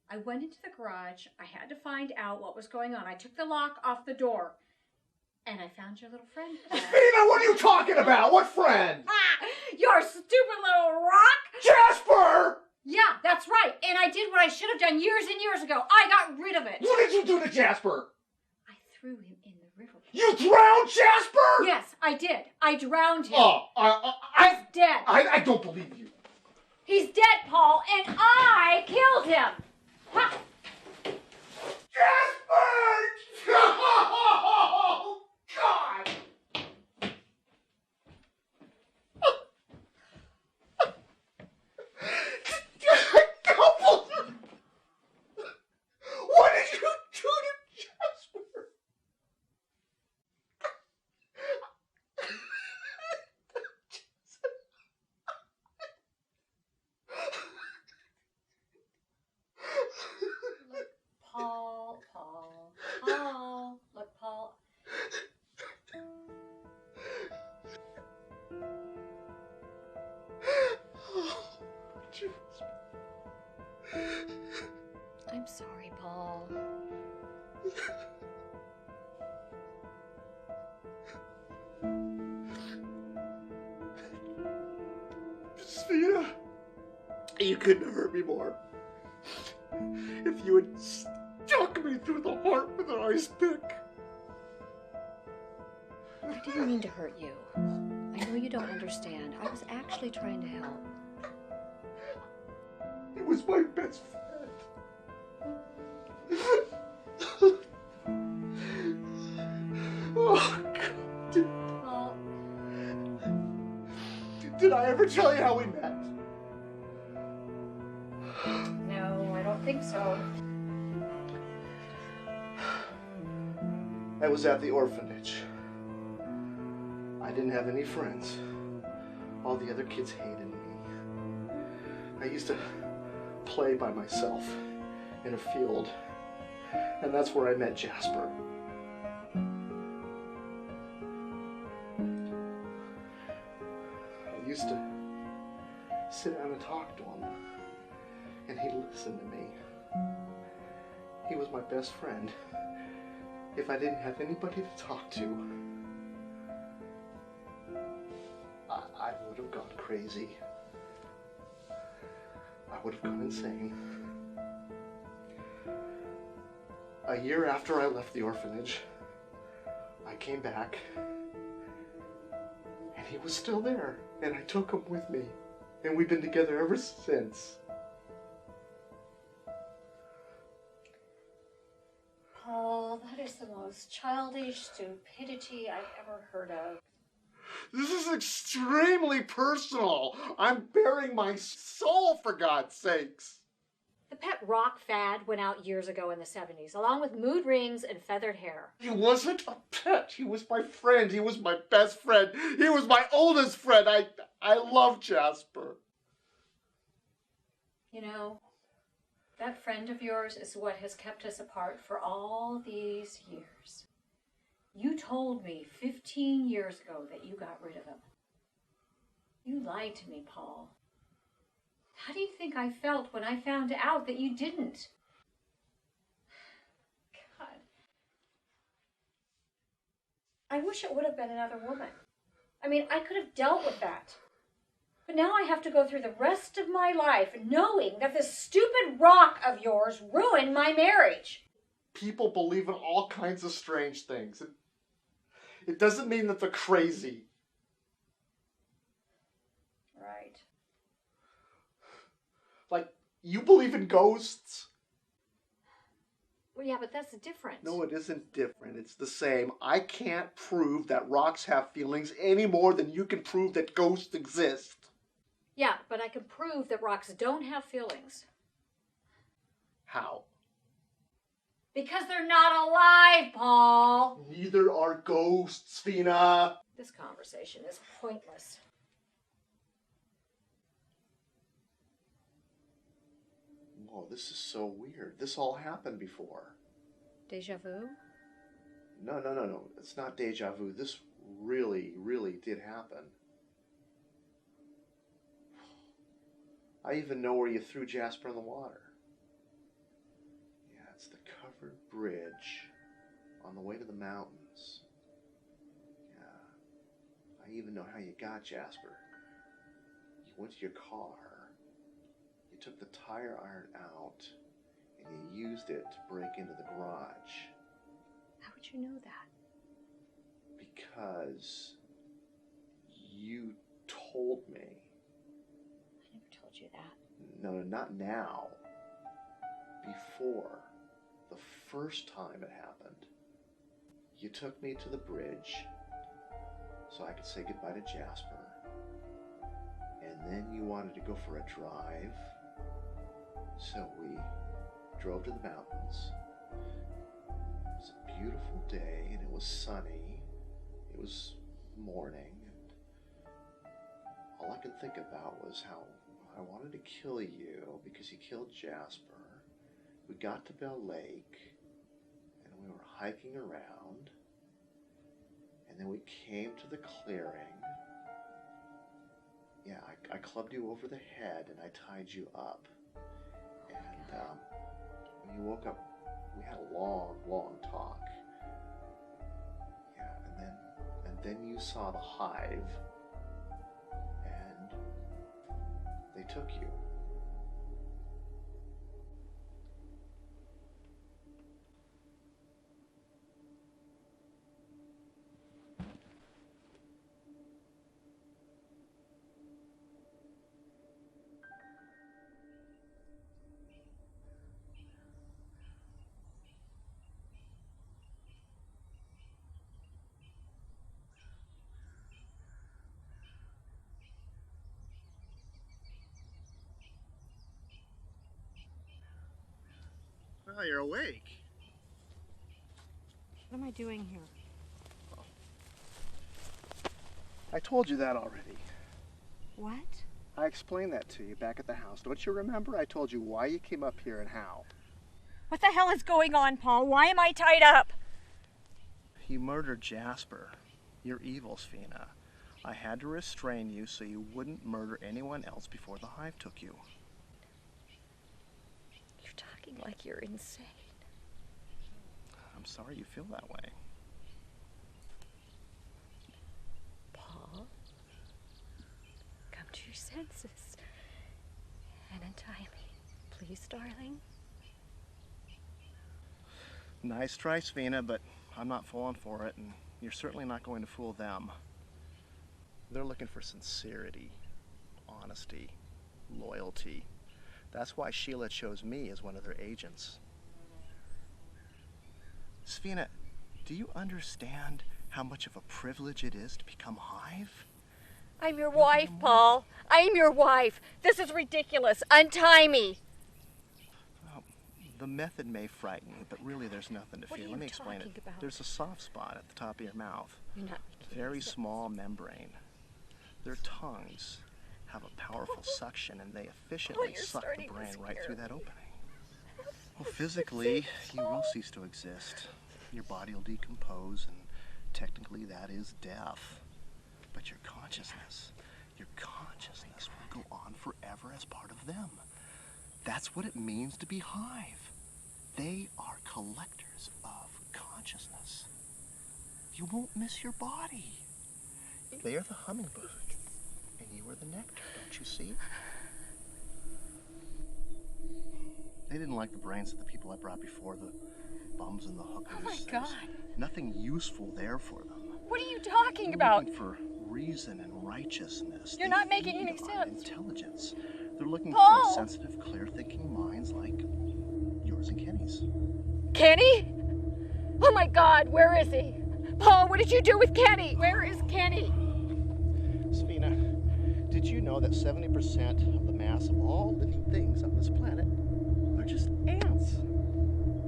I went into the garage. I had to find out what was going on. I took the lock off the door. And I found your little friend. Tina, what are you talking about? What friend? Your stupid little rock. Jasper! Yeah, that's right. And I did what I should have done years and years ago. I got rid of it. What did you do to Jasper? I threw him in the river. You drowned Jasper? Yes, I did. I drowned him. Oh, He's dead. I don't believe you. He's dead, Paul, and I killed him. Ha! Jasper! Oh, God! What did you do to Jasper? Paul. Look, Paul. I'm sorry, Paul. Sheila, you couldn't have hurt me more. If you had stuck me through the heart with an ice pick. I didn't mean to hurt you. I know you don't understand. I was actually trying to help. He was my best friend. Oh, God. Paul. Did I ever tell you how we met? No, I don't think so. I was at the orphanage. I didn't have any friends. All the other kids hated me. I used to play by myself in a field, and that's where I met Jasper. I used to sit down and talk to him, and he listened to me. He was my best friend. If I didn't have anybody to talk to, I would have gone crazy. I would have gone insane. A year after I left the orphanage, I came back, and he was still there, and I took him with me, and we've been together ever since. Paul, that is the most childish stupidity I've ever heard of. This is extremely personal. I'm bearing my soul, for God's sakes. The pet rock fad went out years ago in the 70s, along with mood rings and feathered hair. He wasn't a pet. He was my friend. He was my best friend. He was my oldest friend. I love Jasper. You know, that friend of yours is what has kept us apart for all these years. You told me 15 years ago that you got rid of him. You lied to me, Paul. How do you think I felt when I found out that you didn't? God. I wish it would have been another woman. I mean, I could have dealt with that. But now I have to go through the rest of my life knowing that this stupid rock of yours ruined my marriage. People believe in all kinds of strange things. It doesn't mean that they're crazy. Right. Like, you believe in ghosts? Well, yeah, but that's different. No, it isn't different. It's the same. I can't prove that rocks have feelings any more than you can prove that ghosts exist. Yeah, but I can prove that rocks don't have feelings. How? Because they're not alive, Paul. Neither are ghosts, Fina. This conversation is pointless. Whoa, this is so weird. This all happened before. Deja vu? No. It's not deja vu. This really, really did happen. I even know where you threw Jasper in the water. Yeah, it's the covered bridge on the way to the mountains. Yeah. I even know how you got Jasper. You went to your car. You took the tire iron out and you used it to break into the garage. How would you know that? Because you told me. I never told you that. No, not now. Before. The first time it happened. You took me to the bridge so I could say goodbye to Jasper. And then you wanted to go for a drive. So we drove to the mountains. It was a beautiful day and it was sunny. It was morning and all I could think about was how I wanted to kill you because you killed Jasper. We got to Bell Lake and we were hiking around and then we came to the clearing. Yeah, I clubbed you over the head and I tied you up. And when you woke up, we had a long, long talk. Yeah, and then you saw the Hive, and they took you. Well, you're awake. What am I doing here? I told you that already. What? I explained that to you back at the house. Don't you remember? I told you why you came up here and how. What the hell is going on, Paul? Why am I tied up? You murdered Jasper. You're evil, Sfina. I had to restrain you so you wouldn't murder anyone else before the Hive took you. You're talking like you're insane. I'm sorry you feel that way. Paul, come to your senses and untie me. Please, darling. Nice try, Sfina, but I'm not falling for it, and you're certainly not going to fool them. They're looking for sincerity, honesty, loyalty. That's why Sheila chose me as one of their agents. Sfina, do you understand how much of a privilege it is to become Hive? I'm your wife, Paul. I'm your wife. This is ridiculous. Untie me. Well, the method may frighten you, but really there's nothing to fear. Let me explain it. There's a soft spot at the top of your mouth. You're not Very small membrane. Their tongues have a powerful suction, and they efficiently suck the brain right through that opening. Well, physically, you will cease to exist. Your body will decompose, and technically that is death. But your consciousness will go on forever as part of them. That's what it means to be Hive. They are collectors of consciousness. you won't miss your body. They are the hummingbirds, and you are the nectar, don't you see? They didn't like the brains of the people I brought before, the bums and the hookers. Oh my God. Nothing useful there for them. What are you talking about? Looking for reason and righteousness. You're They not making any feed on sense. Intelligence. They're looking Paul! for sensitive, clear-thinking minds like yours and Kenny's. Kenny? Oh my God, where is he? Paul, what did you do with Kenny? Where is Kenny? Sphina, did you know that 70% of the mass of all living things on this planet are just ants?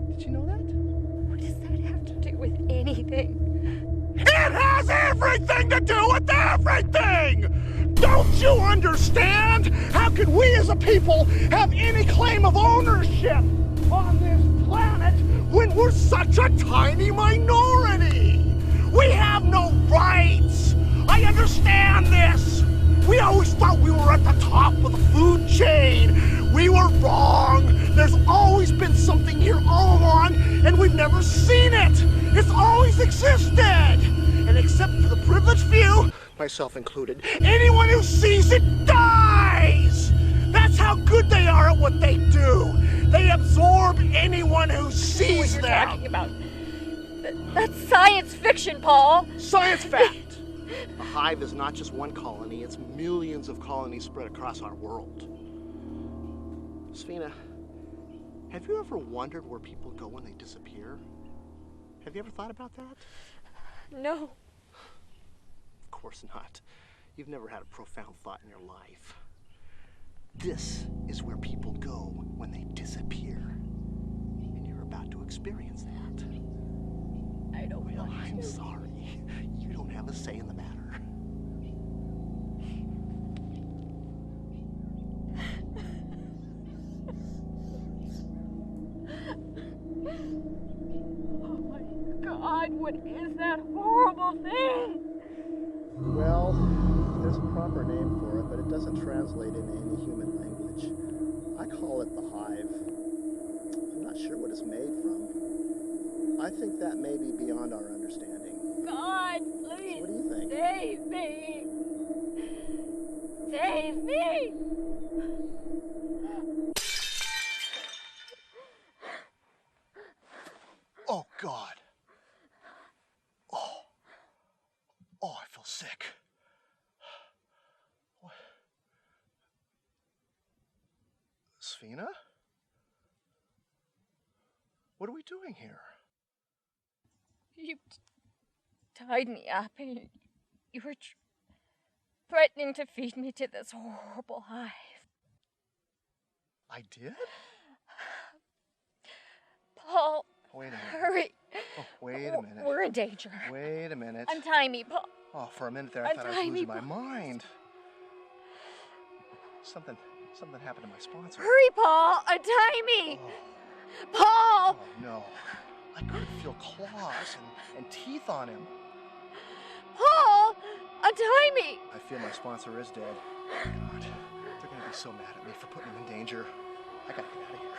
Did you know that? What does that have to do with anything? It has everything to do with everything! Don't you understand? How can we as a people have any claim of ownership on this planet when we're such a tiny minority? We have no rights! I understand this! We always thought we were at the top of the food chain. We were wrong. There's always been something here all along, and we've never seen it. It's always existed. And except for the privileged few, myself included, anyone who sees it dies. That's how good they are at what they do. They absorb anyone who sees What them. you're talking about. That's science fiction, Paul. Science fact! A hive is not just one colony, it's millions of colonies spread across our world. Sphina, have you ever wondered where people go when they disappear? Have you ever thought about that? No. Of course not. You've never had a profound thought in your life. This is where people go when they disappear. And you're about to experience that. I don't Well, want I'm to. sorry. You don't have a say in the matter. Oh my God, what is that horrible thing? Well, there's a proper name for it, but it doesn't translate into any human language. I call it the hive. I'm not sure what it's made from. I think that may be beyond our understanding. God, please. What do you think? Save me. Save me. Oh, God. Oh, I feel sick. What? Sphina? What are we doing here? You tied me up and you were threatening to feed me to this horrible hive. I did? Paul, Wait a minute. hurry. Oh, wait a minute. We're in danger. Wait a minute. Untie me, Paul. Oh, for a minute there, I thought I was Untie me, losing my Paul. mind. Something happened to my sponsor. Hurry, Paul. Untie me. Oh, Paul. oh, no. I could feel claws and teeth on him. Paul, untie me. I feel my sponsor is dead. God, they're gonna be so mad at me for putting him in danger. I gotta get out of here.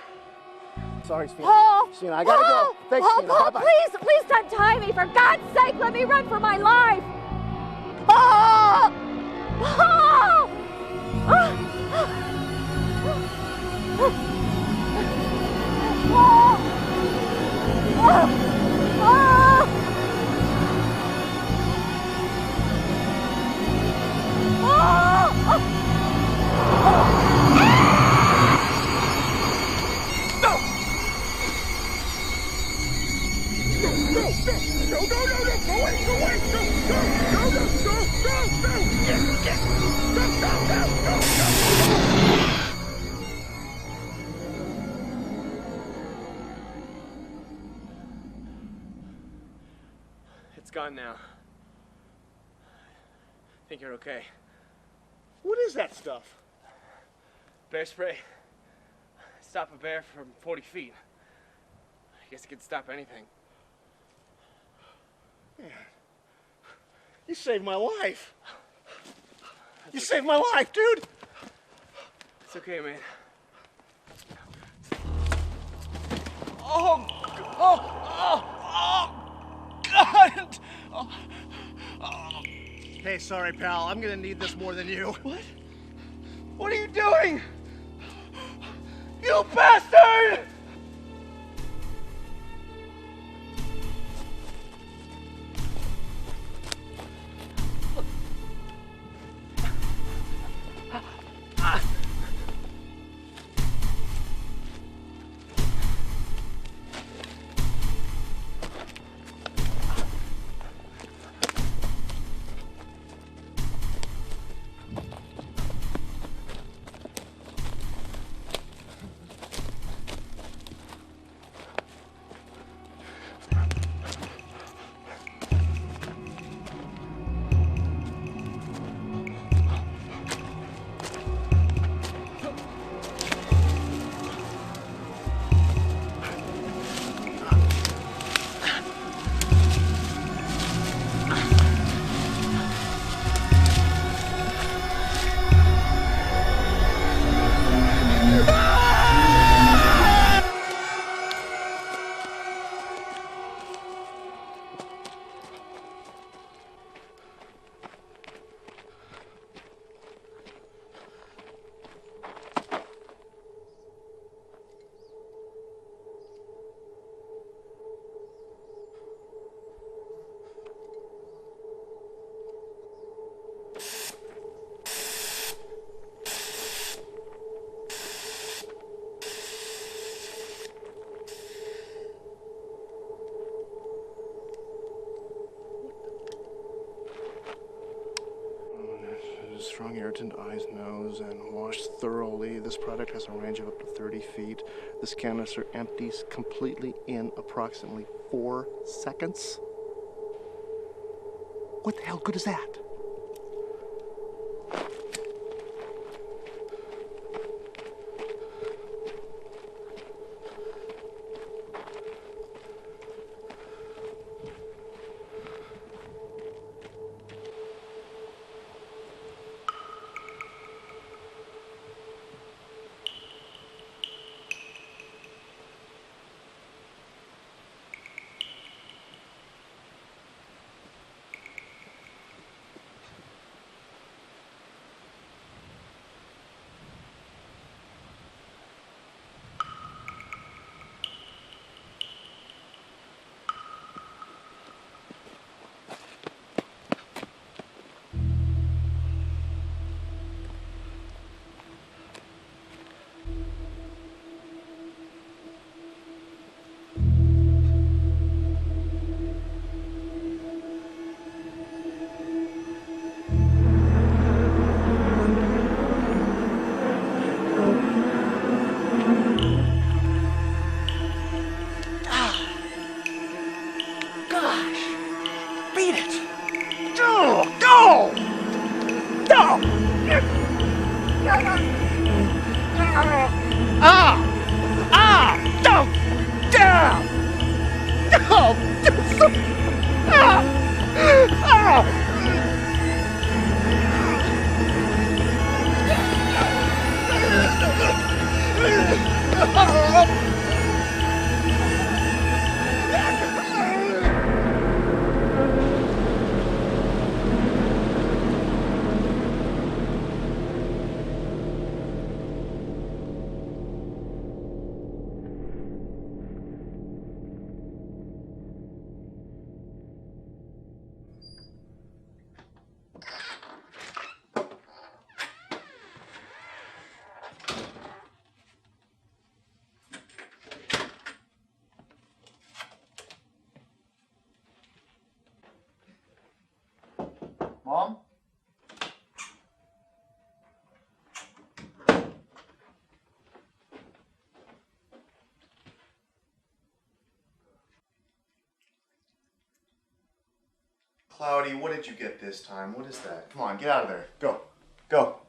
Sorry, Sphina. Paul. Sphina, I gotta Paul, go. Thanks, Paul, Sphina. Paul, Bye-bye. please untie me. For God's sake, let me run for my life. Paul. Paul. It's gone now. I think you're okay. What is that stuff? Bear spray. Stop a bear from 40 feet. I guess it could stop anything. Man, you saved my life. You saved my life, dude. It's okay, man. Oh, God! Hey, sorry, pal. I'm gonna need this more than you. What? What are you doing? You bastard! Strong irritant, eyes, nose, and washed thoroughly. This product has a range of up to 30 feet. This canister empties completely in approximately 4 seconds. What the hell good is that? Mom? Cloudy, what did you get this time? What is that? Come on, get out of there. Go. Go.